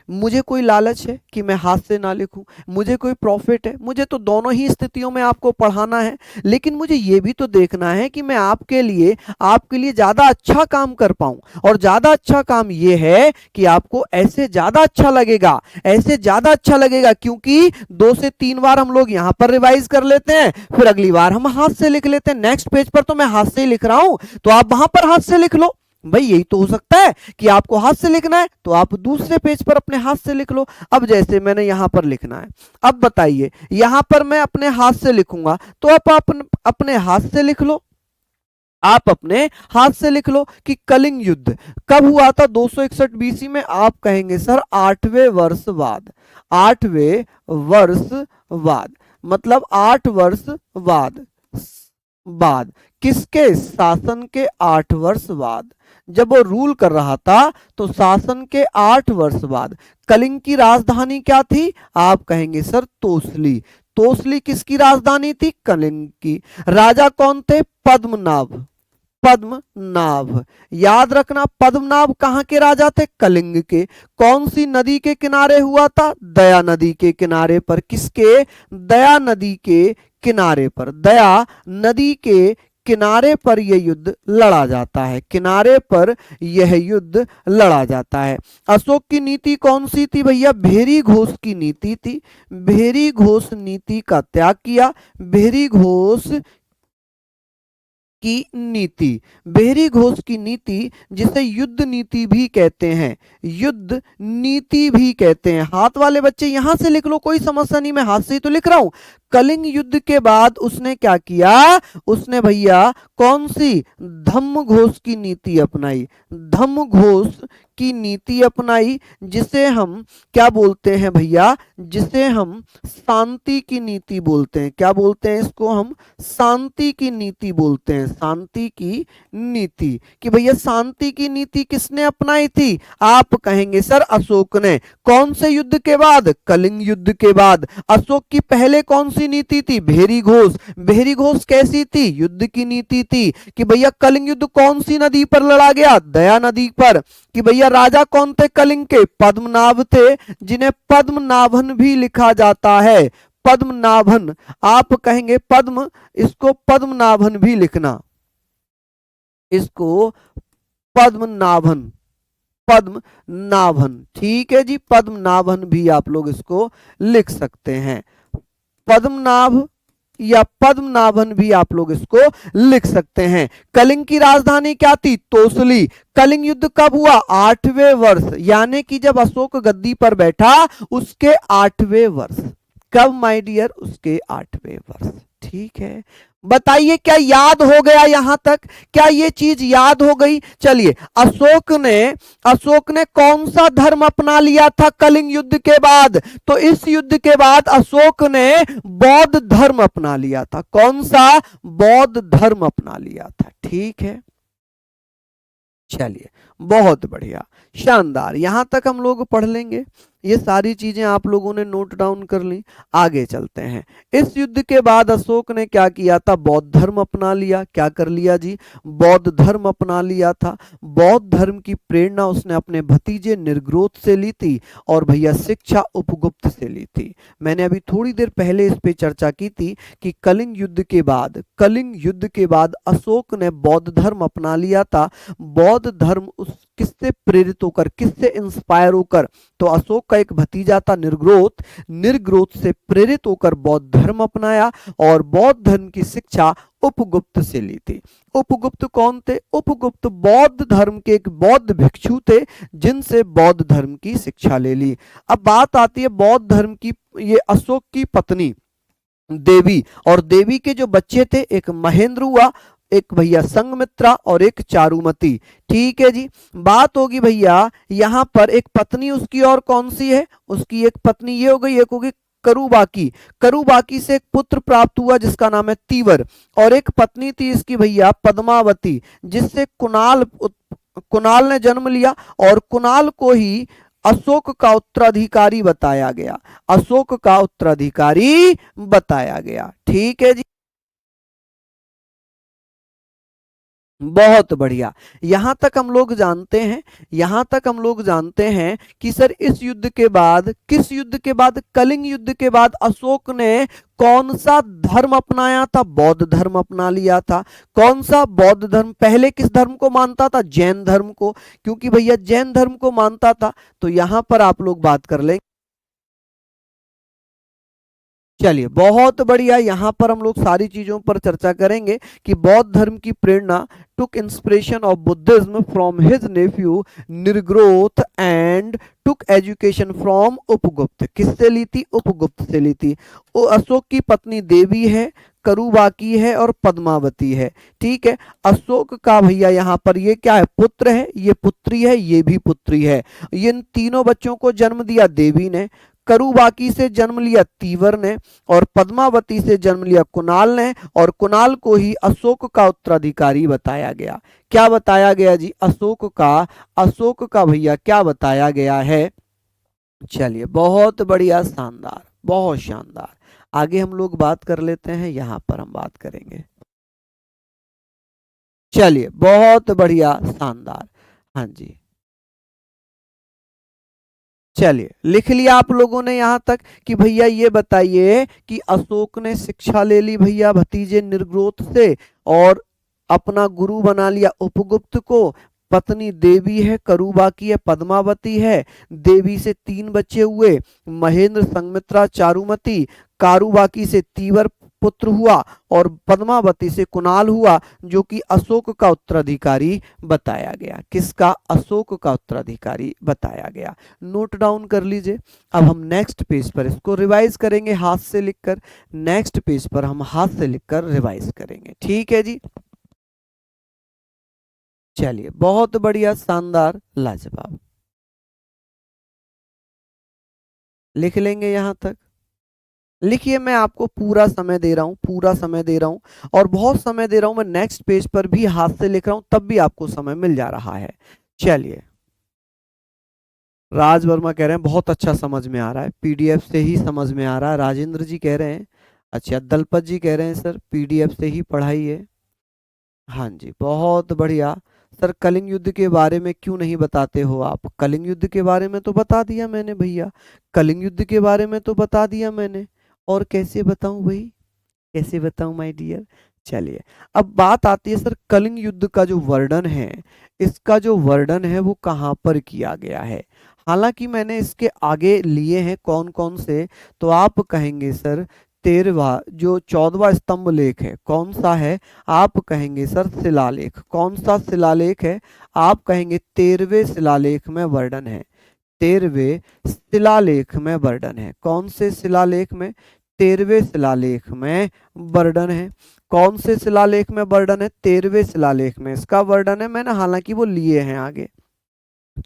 मुझे कोई लालच है कि मैं हाथ से ना लिखूं? मुझे कोई प्रॉफिट है? मुझे तो दोनों ही स्थितियों में आपको पढ़ाना है। लेकिन मुझे ये भी तो देखना है कि मैं आपके लिए ज्यादा अच्छा काम कर पाऊं। और ज्यादा अच्छा काम ये है कि आपको ऐसे ज्यादा अच्छा लगेगा, ऐसे ज्यादा अच्छा लगेगा, क्योंकि 2 से 3 बार हम लोग यहां पर रिवाइज कर लेते हैं, फिर अगली बार हम हाथ से लिख लेते हैं। नेक्स्ट पेज पर तो मैं हाथ से ही लिख रहा हूं, तो आप वहां पर हाथ से लिख लो। भाई यही तो हो सकता है कि आपको हाथ से लिखना है तो आप दूसरे पेज पर अपने हाथ से लिख लो। अब जैसे मैंने यहां पर लिखना है, अब बताइए यहां पर मैं अपने हाथ से लिखूंगा, तो आप अपने हाथ से लिख लो। आप अपने हाथ से लिख लो कि कलिंग युद्ध कब हुआ था? 261 बीसी में। आप कहेंगे सर 8वें वर्ष बाद। 8वें वर्ष बाद मतलब 8 वर्ष बाद, बाद किसके? शासन के 8 वर्ष बाद। जब वो रूल कर रहा था तो शासन के 8 वर्ष बाद। कलिंग की राजधानी क्या थी? आप कहेंगे सर तोसली। तोसली किसकी राजधानी थी? कलिंग की। राजा कौन थे? पद्मनाभ। पद्मनाभ, याद रखना, पद्मनाभ कहां के राजा थे? कलिंग के। कौन सी नदी के किनारे हुआ था? दया नदी के किनारे पर। किसके? दया नदी के किनारे पर। दया नदी के किनारे पर यह युद्ध लड़ा जाता है, किनारे पर यह युद्ध लड़ा जाता है। अशोक की नीति कौन सी थी भैया? भैरी घोष की नीति थी। भैरी घोष नीति का त्याग किया। भैरी घोष की नीति, भैरी घोष की नीति, जिसे युद्ध नीति भी कहते हैं, युद्ध नीति भी कहते हैं। हाथ वाले बच्चे यहां से लिख लो, कोई समस्या नहीं, मैं हाथ से ही तो लिख रहा हूं। कलिंग युद्ध के बाद उसने क्या किया? उसने भैया कौन सी? धम्म घोष की नीति अपनाई। धम्म घोष की नीति अपनाई, जिसे हम क्या बोलते हैं भैया? जिसे हम शांति की नीति बोलते हैं। क्या बोलते हैं इसको? हम शांति की नीति बोलते हैं। शांति की नीति। कि भैया शांति की नीति किसने अपनाई थी? आप कहेंगे सर अशोक ने। कौन से युद्ध के बाद? कलिंग युद्ध के बाद। अशोक की पहले कौन सी नीति थी? भैरी घोष। भैरी घोष कैसी थी? युद्ध की नीति थी। कि भैया कलिंग युद्ध कौन सी नदी पर लड़ा गया? दया नदी पर। कि भैया राजा कौन थे कलिंग के? पद्मनाभ थे, जिन्हें पद्मनाभन भी लिखा जाता है। पद्मनाभन, आप कहेंगे पद्म, इसको पद्मनाभन भी लिखना, इसको पद्मनाभन, पद्मनाभन, ठीक है जी, पद्मनाभन भी आप लोग इसको लिख सकते हैं, पद्मनाभ या पद्मनाभन भी आप लोग इसको लिख सकते हैं। कलिंग की राजधानी क्या थी? तोसली। कलिंग युद्ध कब हुआ? 8वें वर्ष, यानी कि जब अशोक गद्दी पर बैठा उसके 8वें वर्ष। कब माय डियर? उसके 8वें वर्ष, ठीक है। बताइए क्या याद हो गया यहां तक? क्या ये चीज याद हो गई? चलिए, अशोक ने कौन सा धर्म अपना लिया था कलिंग युद्ध के बाद? तो इस युद्ध के बाद अशोक ने बौद्ध धर्म अपना लिया था। कौन सा? बौद्ध धर्म अपना लिया था, ठीक है। चलिए, बहुत बढ़िया, शानदार, यहां तक हम लोग पढ़ लेंगे। ये सारी चीजें आप लोगों ने नोट डाउन कर ली। आगे चलते हैं। इस युद्ध के बाद अशोक ने क्या किया था? बौद्ध धर्म अपना लिया। क्या कर लिया जी? बौद्ध धर्म अपना लिया था। बौद्ध धर्म की प्रेरणा उसने अपने भतीजे निर्ग्रोध से ली थी और भैया शिक्षा उपगुप्त से ली थी। मैंने अभी थोड़ी देर पहले इस पे चर्चा की थी कि कलिंग युद्ध के बाद अशोक ने बौद्ध धर्म अपना लिया था। बौद्ध धर्म उस किससे प्रेरित होकर, किससे इंस्पायर होकर? तो अशोक का एक भतीजा था निर्ग्रोथ से प्रेरित होकर बौद्ध धर्म अपनाया और बौद्ध धर्म की शिक्षा उपगुप्त से ली थी। उपगुप्त कौन थे? उपगुप्त बौद्ध धर्म के एक बौद्ध भिक्षु थे जिनसे बौद्ध धर्म की शिक्षा ले ली। अब बात आती है बौद्ध धर्म की। ये अशोक की पत्नी देवी, और देवी के जो बच्चे थे, एक महेंद्र हुआ, एक भैया संघमित्रा और एक चारुमती, ठीक है जी। बात होगी भैया यहां पर एक पत्नी उसकी, और कौन सी है? उसकी एक पत्नी ये हो गई, एक होगी करुबाकी। करुबाकी से एक पुत्र प्राप्त हुआ जिसका नाम है तीवर, और एक पत्नी थी इसकी भैया पद्मावती, जिससे कुणाल ने जन्म लिया, और कुणाल को ही अशोक का उत्तराधिकारी बताया गया। अशोक का उत्तराधिकारी बताया गया, ठीक है जी। बहुत बढ़िया, यहां तक हम लोग जानते हैं कि सर इस युद्ध के बाद, किस युद्ध के बाद? कलिंग युद्ध के बाद अशोक ने कौन सा धर्म अपनाया था? बौद्ध धर्म अपना लिया था। कौन सा? बौद्ध धर्म। पहले किस धर्म को मानता था? जैन धर्म को, क्योंकि भैया जैन धर्म को मानता था। तो यहां पर आप लोग बात कर लेंगे। चलिए, बहुत बढ़िया, यहां पर हम लोग सारी चीजों पर चर्चा करेंगे कि बौद्ध धर्म की प्रेरणा took inspiration of Buddhism from his nephew Nigrodha and took education from Upagupta. किससे ली थी? उपगुप्त से ली थी। अशोक की पत्नी देवी है, करुबाकी है और पद्मावती है, ठीक है। अशोक का भैया यहाँ पर ये क्या है? पुत्र है, ये पुत्री है, ये भी पुत्री है। इन तीनों बच्चों को जन्म दिया देवी ने, करुबाकी से जन्म लिया तीवर ने, और पद्मावती से जन्म लिया कुणाल ने, और कुणाल को ही अशोक का उत्तराधिकारी बताया गया। क्या बताया गया जी? अशोक का भैया क्या बताया गया है? चलिए, बहुत बढ़िया, शानदार, बहुत शानदार। आगे हम लोग बात कर लेते हैं, यहां पर हम बात करेंगे। चलिए, बहुत बढ़िया, शानदार, हाँ जी। चलिए, लिख लिया आप लोगों ने यहां तक कि भैया ये बताइए कि अशोक ने शिक्षा ले ली भैया भतीजे निर्ग्रोथ से, और अपना गुरु बना लिया उपगुप्त को। पत्नी देवी है, करुबाकी है, पद्मावती है। देवी से 3 बच्चे हुए, महेंद्र, संघमित्रा, चारुमती। कारुबाकी से तीवर पुत्र हुआ, और पद्मावती से कुणाल हुआ, जो कि अशोक का उत्तराधिकारी बताया गया। किसका? अशोक का उत्तराधिकारी बताया गया। नोट डाउन कर लीजिए। अब हम नेक्स्ट पेज पर इसको रिवाइज करेंगे हाथ से लिखकर। नेक्स्ट पेज पर हम हाथ से लिखकर रिवाइज करेंगे, ठीक है जी। चलिए, बहुत बढ़िया, शानदार, लाजवाब, लिख लेंगे यहां तक। लिखिए, मैं आपको पूरा समय दे रहा हूं, पूरा समय दे रहा हूं, और बहुत समय दे रहा हूं। मैं नेक्स्ट पेज पर भी हाथ से लिख रहा हूं, तब भी आपको समय मिल जा रहा है। चलिए, राज वर्मा कह रहे हैं बहुत अच्छा समझ में आ रहा है, पीडीएफ से ही समझ में आ रहा है। राजेंद्र जी कह रहे हैं, अच्छा, दलपत जी कह रहे हैं सर पीडीएफ से ही पढ़ाई है। हाँ जी, बहुत बढ़िया। सर कलिंग युद्ध के बारे में क्यों नहीं बताते हो आप? कलिंग युद्ध के बारे में तो बता दिया मैंने भैया, कलिंग युद्ध के बारे में तो बता दिया मैंने। और कैसे बताऊं भाई, कैसे बताऊं माय डियर। चलिए, अब बात आती है सर कलिंग युद्ध का जो वर्णन है, इसका जो वर्णन है वो कहाँ पर किया गया है। हालांकि मैंने इसके आगे लिए हैं कौन कौन से, तो आप कहेंगे सर 13वां जो 14वां स्तंभ लेख है कौन सा है, आप कहेंगे सर शिलालेख। कौन सा शिलालेख है, आप कहेंगे 13वें शिलालेख में वर्णन है। 13वें शिलालेख में वर्णन है। कौन से शिलालेख में, 13वें शिलालेख में वर्णन है। कौन से शिलालेख में वर्णन है, 13वें शिलालेख में इसका वर्णन है। मैंने हालांकि वो लिए हैं आगे।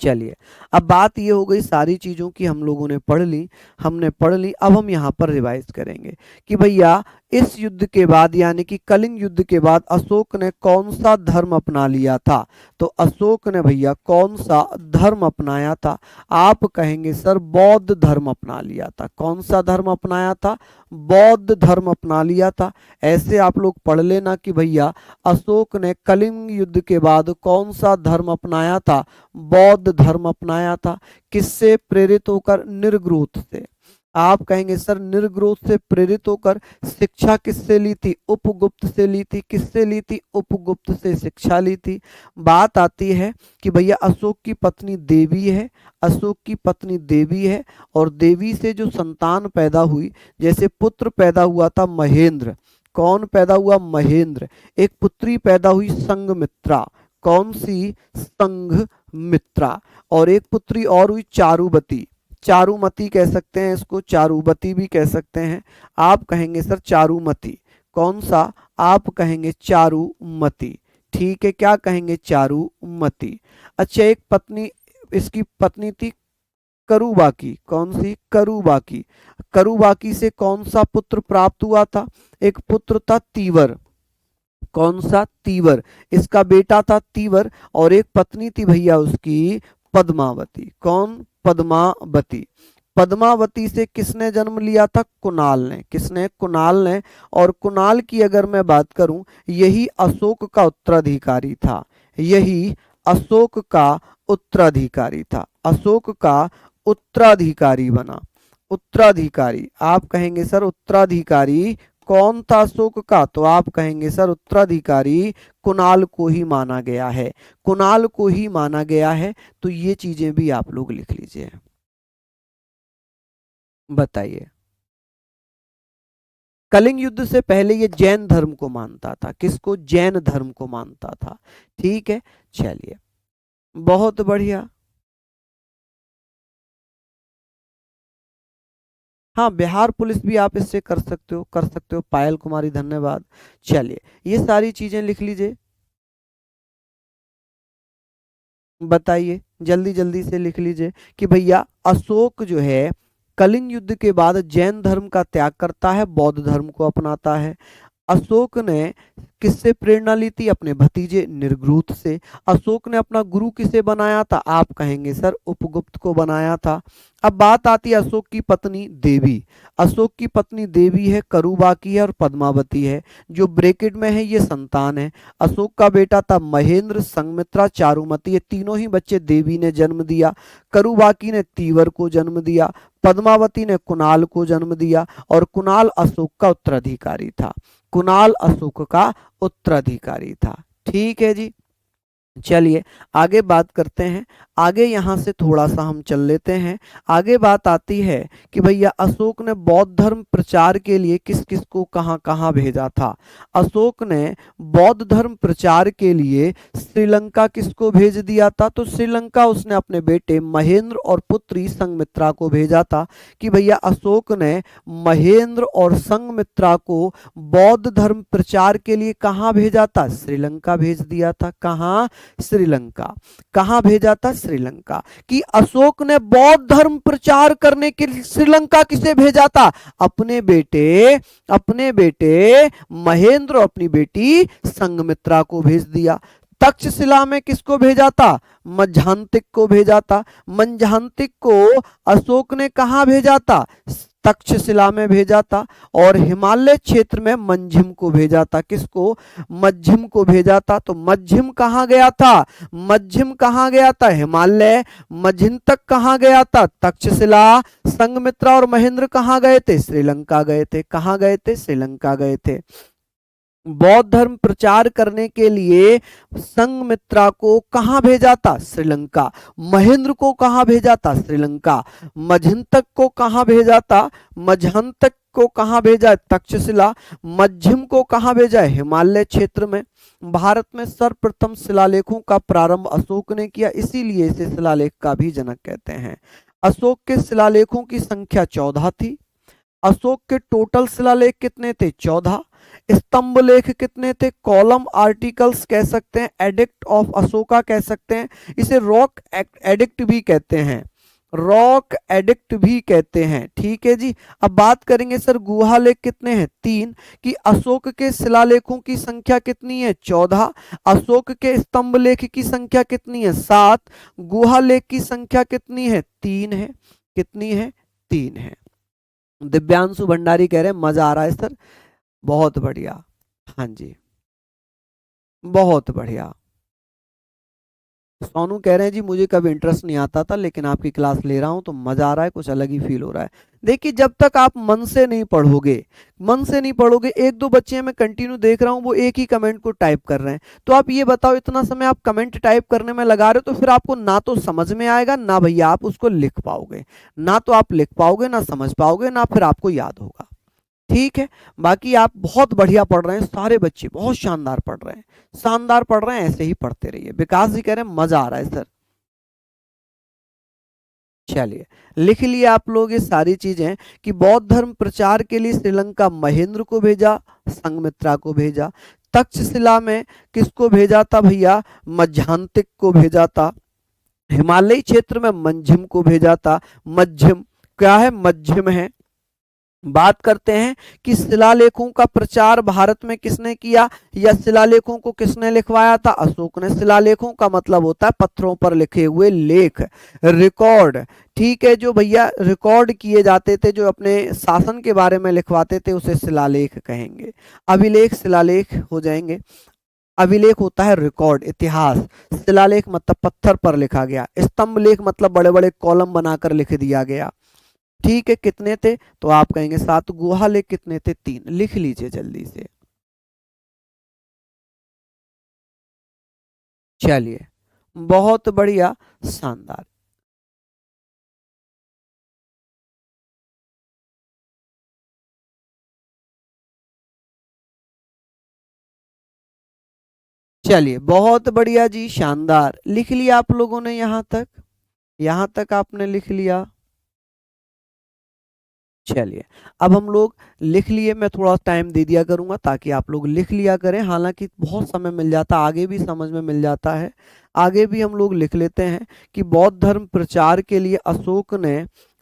चलिए, अब बात ये हो गई सारी चीजों की हम लोगों ने पढ़ ली, हमने पढ़ ली। अब हम यहाँ पर रिवाइज करेंगे कि भैया इस युद्ध के बाद यानी कि कलिंग युद्ध के बाद अशोक ने कौन सा धर्म अपना लिया था। तो अशोक ने भैया कौन सा धर्म अपनाया था, आप कहेंगे सर बौद्ध धर्म अपना लिया था। कौन सा धर्म अपनाया था, बौद्ध धर्म अपना लिया था। ऐसे आप लोग पढ़ लेना कि भैया अशोक ने कलिंग युद्ध के बाद कौन सा धर्म अपनाया था, बौद्ध धर्म अपनाया था। किससे प्रेरित होकर, निर्ग्रोथ से। आप कहेंगे सर निर्ग्रोथ से प्रेरित होकर। शिक्षा किससे ली थी, उपगुप्त से ली थी। किससे ली थी, उपगुप्त से शिक्षा ली थी। बात आती है कि भैया अशोक की पत्नी देवी है, अशोक की पत्नी देवी है, और देवी से जो संतान पैदा हुई, जैसे पुत्र पैदा हुआ था महेंद्र। कौन पैदा हुआ, महेंद्र। एक पुत्री पैदा हुई संघमित्रा। कौन सी, संघमित्रा। और एक पुत्री और हुई चारुवती। चारुमती कह सकते हैं इसको, चारुवती भी कह सकते हैं। आप कहेंगे सर चारुमती। कौन सा, आप कहेंगे चारुमती। ठीक है, क्या कहेंगे, चारुमती। अच्छा, एक पत्नी, इसकी पत्नी थी करुबाकी। कौन सी, करुबाकी। करुबाकी से कौन सा पुत्र प्राप्त हुआ था, एक पुत्र था तीवर। कौन सा, तीवर। इसका बेटा था तीवर, और एक पत्नी थी भैया उसकी पद्मावती। कौन, पद्मावती। पद्मावती से किसने जन्म लिया था, कुणाल ने। किसने, कुणाल ने। और कुणाल की अगर मैं बात करूं, यही अशोक का उत्तराधिकारी था। यही अशोक का उत्तराधिकारी था, अशोक का उत्तराधिकारी बना। उत्तराधिकारी, आप कहेंगे सर उत्तराधिकारी कौन था अशोक का, तो आप कहेंगे सर उत्तराधिकारी कुणाल को ही माना गया है। कुणाल को ही माना गया है। तो ये चीजें भी आप लोग लिख लीजिए। बताइए, कलिंग युद्ध से पहले ये जैन धर्म को मानता था। किसको, जैन धर्म को मानता था। ठीक है, चलिए, बहुत बढ़िया। हाँ, बिहार पुलिस भी आप इससे कर सकते हो, कर सकते हो। पायल कुमारी, धन्यवाद। चलिए, ये सारी चीजें लिख लीजिए। बताइए, जल्दी जल्दी से लिख लीजिए कि भैया अशोक जो है कलिंग युद्ध के बाद जैन धर्म का त्याग करता है, बौद्ध धर्म को अपनाता है। अशोक ने किससे प्रेरणा ली थी, अपने भतीजे निर्ग्रोथ से। अशोक ने अपना गुरु किसे बनाया था, आप कहेंगे सर उपगुप्त को बनाया था। अब बात आती है अशोक की पत्नी देवी। अशोक की पत्नी देवी है, करुबाकी है और पद्मावती है। जो ब्रैकेट में है ये संतान है। अशोक का बेटा था महेंद्र, संघमित्रा, चारुमती। ये तीनों ही बच्चे देवी ने जन्म दिया। करुबाकी ने तीवर को जन्म दिया, पद्मावती ने कुणाल को जन्म दिया, और कुणाल अशोक का उत्तराधिकारी था। कुणाल अशोक का उत्तराधिकारी था। ठीक है जी, चलिए आगे बात करते हैं। आगे यहां से थोड़ा सा हम चल लेते हैं। आगे बात आती है कि भैया अशोक ने बौद्ध धर्म प्रचार के लिए किस किस को कहां कहां भेजा था। अशोक ने बौद्ध धर्म प्रचार के लिए श्रीलंका किसको भेज दिया था, तो श्रीलंका उसने अपने बेटे महेंद्र और पुत्री संघमित्रा को भेजा था। कि भैया अशोक ने महेंद्र और संघमित्रा को बौद्ध धर्म प्रचार के लिए कहां भेजा था, श्रीलंका भेज दिया था। कहां, श्रीलंका। कहां भेजा था, श्रीलंका। कि अशोक ने बौद्ध धर्म प्रचार करने के लिए श्रीलंका किसे भेजा था, अपने बेटे महेंद्र और अपनी बेटी संघमित्रा को भेज दिया। तक्षशिला में किसको भेजा था, मज्झांतिक को भेजा था। मज्झांतिक को अशोक ने कहां भेजा था, तक्षशिला में भेजा था। और हिमालय क्षेत्र में मंझिम को भेजा था। किसको? मध्यम को भेजा था। तो मध्यम कहाँ गया था? मध्यम कहाँ गया था? हिमालय। मझिंतक कहाँ गया था? तक्षशिला। संघमित्रा और महेंद्र कहाँ गए थे? श्रीलंका गए थे। कहाँ गए थे? श्रीलंका गए थे। बौद्ध धर्म प्रचार करने के लिए संघमित्रा को कहां भेजा था? श्रीलंका। महेंद्र को कहां भेजा था? श्रीलंका। मझंतक को कहां भेजा था? मझंतक को कहां भेजा? तक्षशिला। मध्यम को कहां भेजा? हिमालय क्षेत्र में। भारत में सर्वप्रथम शिलालेखों का प्रारंभ अशोक ने किया, इसीलिए इसे शिलालेख का भी जनक कहते हैं। अशोक के शिलालेखों की संख्या 14 थी। अशोक के टोटल शिलालेख कितने थे? 14। स्तंभ लेख कितने थे? कॉलम आर्टिकल्स कह सकते हैं, एडिक्ट ऑफ अशोका कह सकते हैं, इसे रॉक एडिक्ट भी कहते हैं, रॉक एडिक्ट भी कहते हैं। ठीक है जी। अब बात करेंगे सर गुहा लेख कितने हैं? 3। कि अशोक के शिलालेखों की संख्या कितनी है? 14। अशोक के स्तंभ लेख की संख्या कितनी है? 7। गुहा लेख की संख्या कितनी है? 3 है। कितनी है? 3 है। दिव्यांशु भंडारी कह रहे हैं मजा आ रहा है सर। बहुत बढ़िया। हाँ जी, बहुत बढ़िया। सोनू कह रहे हैं जी मुझे कभी इंटरेस्ट नहीं आता था, लेकिन आपकी क्लास ले रहा हूं तो मजा आ रहा है, कुछ अलग ही फील हो रहा है। देखिए जब तक आप मन से नहीं पढ़ोगे, मन से नहीं पढ़ोगे, एक दो बच्चे मैं कंटिन्यू देख रहा हूं वो एक ही कमेंट को टाइप कर रहे हैं, तो आप ये बताओ इतना समय आप कमेंट टाइप करने में लगा रहे हो तो फिर आपको ना तो समझ में आएगा, ना भैया आप उसको लिख पाओगे, ना तो आप लिख पाओगे, ना समझ पाओगे, ना फिर आपको याद होगा। ठीक है। बाकी आप बहुत बढ़िया पढ़ रहे हैं, सारे बच्चे बहुत शानदार पढ़ रहे हैं, शानदार पढ़ रहे हैं, ऐसे ही पढ़ते रहिए। विकास जी कह रहे हैं मजा आ रहा है सर। चलिए लिख लिए आप लोग ये सारी चीजें कि बौद्ध धर्म प्रचार के लिए श्रीलंका महेंद्र को भेजा, संघमित्रा को भेजा। तक्षशिला में किसको भेजा था भैया? मध्यांतिक को भेजा था। हिमालयी क्षेत्र में मंझिम को भेजा था। मध्यम क्या है? मध्यम है। बात करते हैं कि शिलालेखों का प्रचार भारत में किसने किया या शिलालेखों को किसने लिखवाया था? अशोक ने। शिलालेखों का मतलब होता है पत्थरों पर लिखे हुए लेख, रिकॉर्ड। ठीक है, जो भैया रिकॉर्ड किए जाते थे, जो अपने शासन के बारे में लिखवाते थे, उसे शिलालेख कहेंगे। अभिलेख शिलालेख हो जाएंगे। अभिलेख होता है रिकॉर्ड, इतिहास। शिलालेख मतलब पत्थर पर लिखा गया। स्तंभ लेख मतलब बड़े बड़े कॉलम बनाकर लिख दिया गया। ठीक है, कितने थे? तो आप कहेंगे 7। गुहा लेख कितने थे? 3। लिख लीजिए जल्दी से। चलिए बहुत बढ़िया, शानदार। चलिए बहुत बढ़िया जी, शानदार। लिख लिया आप लोगों ने यहां तक? यहां तक आपने लिख लिया? चलिए अब हम लोग लिख लिए, मैं थोड़ा टाइम दे दिया करूंगा ताकि आप लोग लिख लिया करें, हालांकि बहुत समय मिल जाता, आगे भी समझ में मिल जाता है। आगे भी हम लोग लिख लेते हैं कि बौद्ध धर्म प्रचार के लिए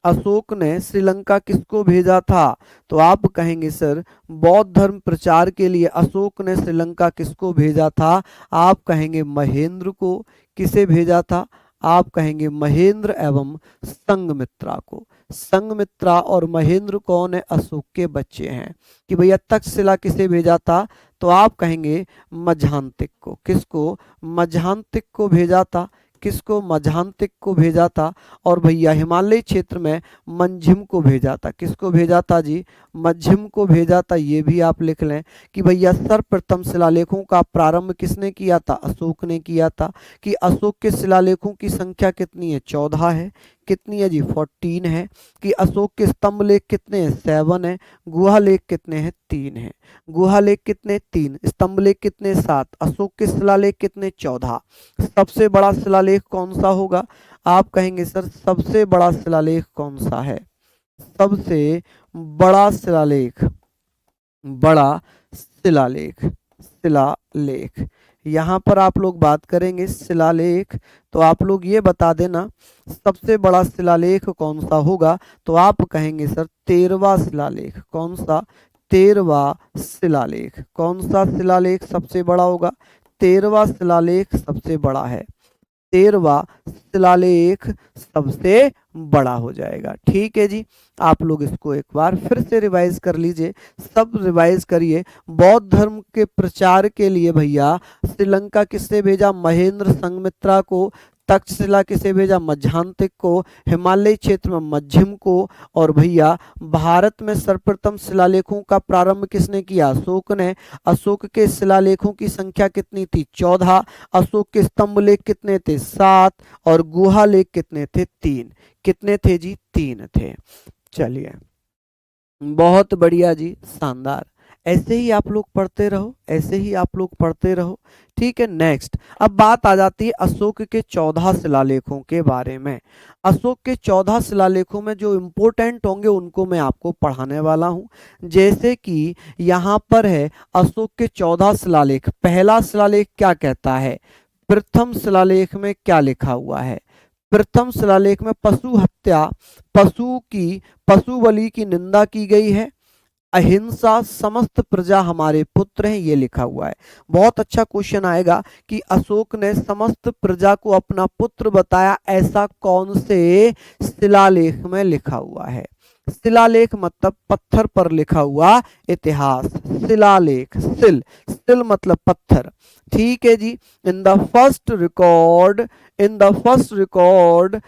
अशोक ने श्रीलंका किसको भेजा था? तो आप कहेंगे सर बौद्ध धर्म प्रचार के लिए अशोक ने श्रीलंका किसको भेजा था? आप कहेंगे महेंद्र को। किसे भेजा था? आप कहेंगे महेंद्र एवं संघमित्रा को। संघमित्रा और महेंद्र कौन है? अशोक के बच्चे हैं। कि भैया तक्षशिला किसे भेजा था? तो आप कहेंगे मझांतिक को। किसको? मझांतिक को भेजा था। किसको? मझांतिक को भेजा था। और भैया हिमालय क्षेत्र में मंझिम को भेजा था। किसको भेजा था जी? मंझिम को भेजा था। ये भी आप लिख लें कि भैया सर्वप्रथम शिलालेखों का प्रारंभ किसने किया था? अशोक ने किया था। कि अशोक के शिलालेखों की संख्या कितनी है? 14 है। कितनी है जी? 14 है। कि अशोक के स्तंभ लेख कितने हैं? 7 है। गुहा लेख कितने हैं? 3 है। गुहा लेख कितने? 3। स्तंभ लेख कितने? 7। अशोक के शिलालेख कितने? 14। सबसे बड़ा शिलालेख कौन सा होगा? आप कहेंगे सर सबसे बड़ा शिलालेख कौन सा है? सबसे बड़ा शिलालेख, बड़ा शिलालेख, शिलालेख। यहाँ पर आप लोग बात करेंगे शिलालेख, तो आप लोग ये बता देना सबसे बड़ा शिलालेख कौन सा होगा? तो आप कहेंगे सर 13वां शिलालेख। कौन सा? 13वां शिलालेख। कौन सा शिलालेख सबसे बड़ा होगा? 13वां शिलालेख सबसे बड़ा है। 13वां शिलालेख सबसे बड़ा हो जाएगा। ठीक है जी, आप लोग इसको एक बार फिर से रिवाइज कर लीजिए, सब रिवाइज करिए। बौद्ध धर्म के प्रचार के लिए भैया श्रीलंका किससे भेजा? महेंद्र संघमित्रा को। तक्षशिला किसे भेजा? मध्यांतिक को। हिमालय क्षेत्र में मध्यम को। और भैया भारत में सर्वप्रथम शिलालेखों का प्रारंभ किसने किया? अशोक ने। अशोक के शिलालेखों की संख्या कितनी थी? 14। अशोक के स्तंभ लेख कितने थे? 7। और गुहा लेख कितने थे? 3। कितने थे जी? 3 थे। चलिए, बहुत बढ़िया जी, शानदार। ऐसे ही आप लोग पढ़ते रहो, ऐसे ही आप लोग पढ़ते रहो। ठीक है, नेक्स्ट अब बात आ जाती है अशोक के 14 शिलालेखों के बारे में। अशोक के 14 शिलालेखों में जो इंपॉर्टेंट होंगे उनको मैं आपको पढ़ाने वाला हूं। जैसे कि यहाँ पर है अशोक के 14 शिलालेख। पहला शिलालेख क्या कहता है? प्रथम शिलालेख में क्या लिखा हुआ है? प्रथम शिलालेख में पशु हत्या, पशु बलि की निंदा की गई है। अहिंसा, समस्त प्रजा हमारे पुत्र हैं, ये लिखा हुआ है। बहुत अच्छा क्वेश्चन आएगा कि अशोक ने समस्त प्रजा को अपना पुत्र बताया, ऐसा कौन से शिलालेख में लिखा हुआ है? शिलालेख मतलब पत्थर पर लिखा हुआ इतिहास। शिलालेख, सिल मतलब पत्थर। ठीक है जी। In the first record, in the first record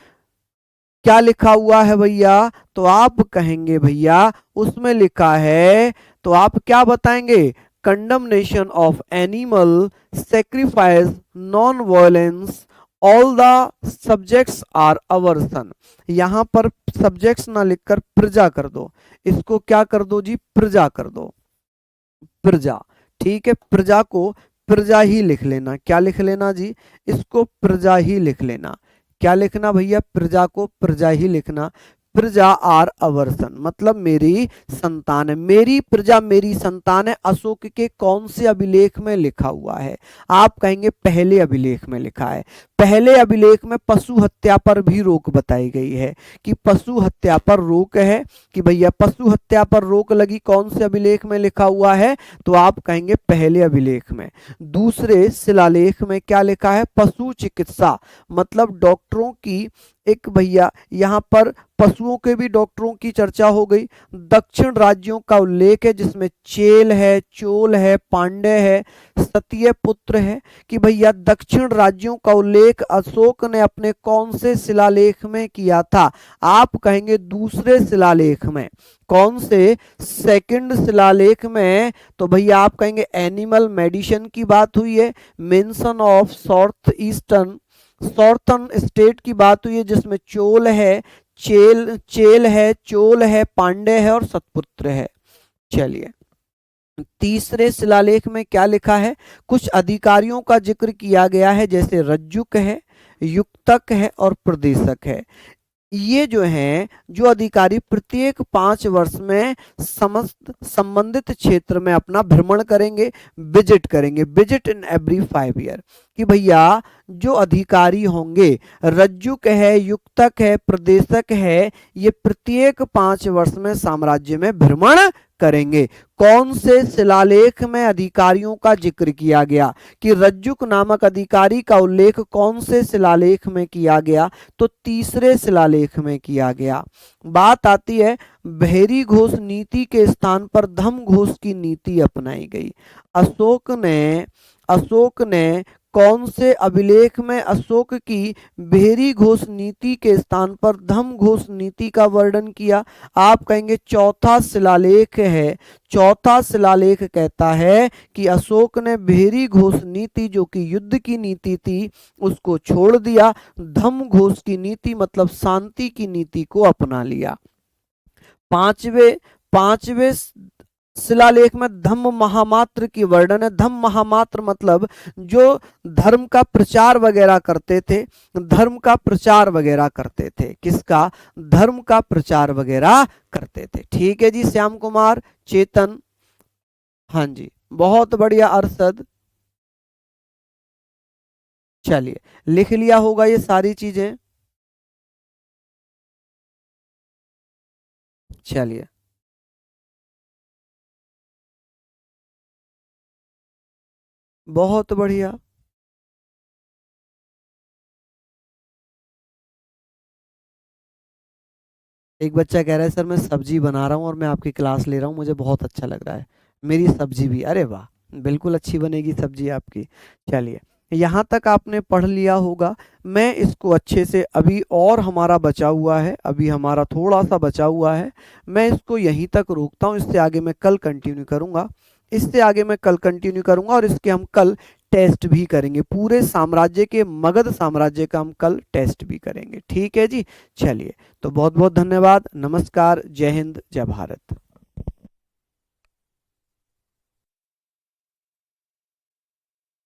क्या लिखा हुआ है भैया? तो आप कहेंगे भैया उसमें लिखा है, तो आप क्या बताएंगे? Condemnation of animal sacrifice, non violence, all the subjects are our son. यहां पर सब्जेक्ट्स ना लिखकर प्रजा कर दो, इसको क्या कर दो जी? प्रजा कर दो, प्रजा। ठीक है, प्रजा को प्रजा ही लिख लेना। क्या लिख लेना जी? इसको प्रजा ही लिख लेना। क्या लिखना भैया? प्रजा को प्रजा ही लिखना। प्रजा आर अवर सन मतलब मेरी संतान है, मेरी प्रजा मेरी संतान है। अशोक के कौन से अभिलेख में लिखा हुआ है? आप कहेंगे पहले अभिलेख में लिखा है। पहले अभिलेख में पशु हत्या पर भी रोक बताई गई है कि पशु हत्या पर रोक है, कि भैया पशु हत्या पर रोक लगी, कौन से अभिलेख में लिखा हुआ है? तो आप कहेंगे पहले अभिलेख में। दूसरे शिलालेख में क्या लिखा है? पशु चिकित्सा मतलब डॉक्टरों की, एक भैया यहाँ पर पशुओं के भी डॉक्टरों की चर्चा हो गई। दक्षिण राज्यों का उल्लेख है जिसमें चेल है, चोल है, पांड्य है, सतीय पुत्र है। कि भैया दक्षिण राज्यों का उल्लेख अशोक ने अपने कौन से शिलालेख में किया था? आप कहेंगे दूसरे शिलालेख में। कौन से? सेकंड शिलालेख में। तो भैया आप कहेंगे एनिमल मेडिसिन की बात हुई है। मेंशन ऑफ सॉर्थर्न स्टेट की बात हुई है जिसमें चोल है, चेल है, चोल है, पांड्य है और सतपुत्र है। चलिए, तीसरे शिलालेख में क्या लिखा है? कुछ अधिकारियों का जिक्र किया गया है, जैसे रज्जुक है, युक्तक है और प्रदेशक है। ये जो हैं, जो अधिकारी प्रत्येक 5 वर्ष में समस्त संबंधित क्षेत्र में अपना भ्रमण करेंगे, विजिट करेंगे, विजिट इन एवरी 5 ईयर। कि भैया जो अधिकारी होंगे, रज्जुक है, युक्तक है, प्रदेशक है, ये प्रत्येक 5 वर्ष में साम्राज्य में भ्रमण करेंगे। कौन से शिलालेख में अधिकारियों का जिक्र किया गया? कि रज्जुक नामक अधिकारी का उल्लेख कौन से शिलालेख में किया गया? तो तीसरे शिलालेख में किया गया। बात आती है बहरी घोष नीति के स्थान पर धम घोष की नीति अपनाई गई। अशोक ने कौन से अभिलेख में अशोक की बहरी घोष नीति के स्थान पर धम घोष नीति का वर्णन किया? आप कहेंगे चौथा शिलालेख है। चौथा शिलालेख कहता है कि अशोक ने बहरी घोष नीति जो कि युद्ध की नीति थी उसको छोड़ दिया, धम घोष की नीति मतलब शांति की नीति को अपना लिया। पांचवे शिलालेख में धम्म महामात्र की वर्णन है। धम्म महामात्र मतलब जो धर्म का प्रचार वगैरह करते थे, धर्म का प्रचार वगैरह करते थे। किसका? धर्म का प्रचार वगैरह करते थे। ठीक है जी, श्याम कुमार, चेतन, हाँ जी, बहुत बढ़िया अरशद। चलिए, लिख लिया होगा ये सारी चीजें। चलिए, बहुत बढ़िया। एक बच्चा कह रहा है सर मैं सब्जी बना रहा हूँ और मैं आपकी क्लास ले रहा हूँ, मुझे बहुत अच्छा लग रहा है, मेरी सब्जी भी, अरे वाह, बिल्कुल अच्छी बनेगी सब्जी आपकी। चलिए, यहाँ तक आपने पढ़ लिया होगा। मैं इसको अच्छे से, अभी और हमारा बचा हुआ है, अभी हमारा थोड़ा सा बचा हुआ है, मैं इसको यहीं तक रोकता हूँ, इससे आगे मैं कल कंटिन्यू करूँगा। इससे आगे मैं कल कंटिन्यू करूँगा और इसके हम कल टेस्ट भी करेंगे, पूरे साम्राज्य के, मगध साम्राज्य का हम कल टेस्ट भी करेंगे। ठीक है जी। चलिए, तो बहुत बहुत धन्यवाद, नमस्कार, जय हिंद, जय भारत।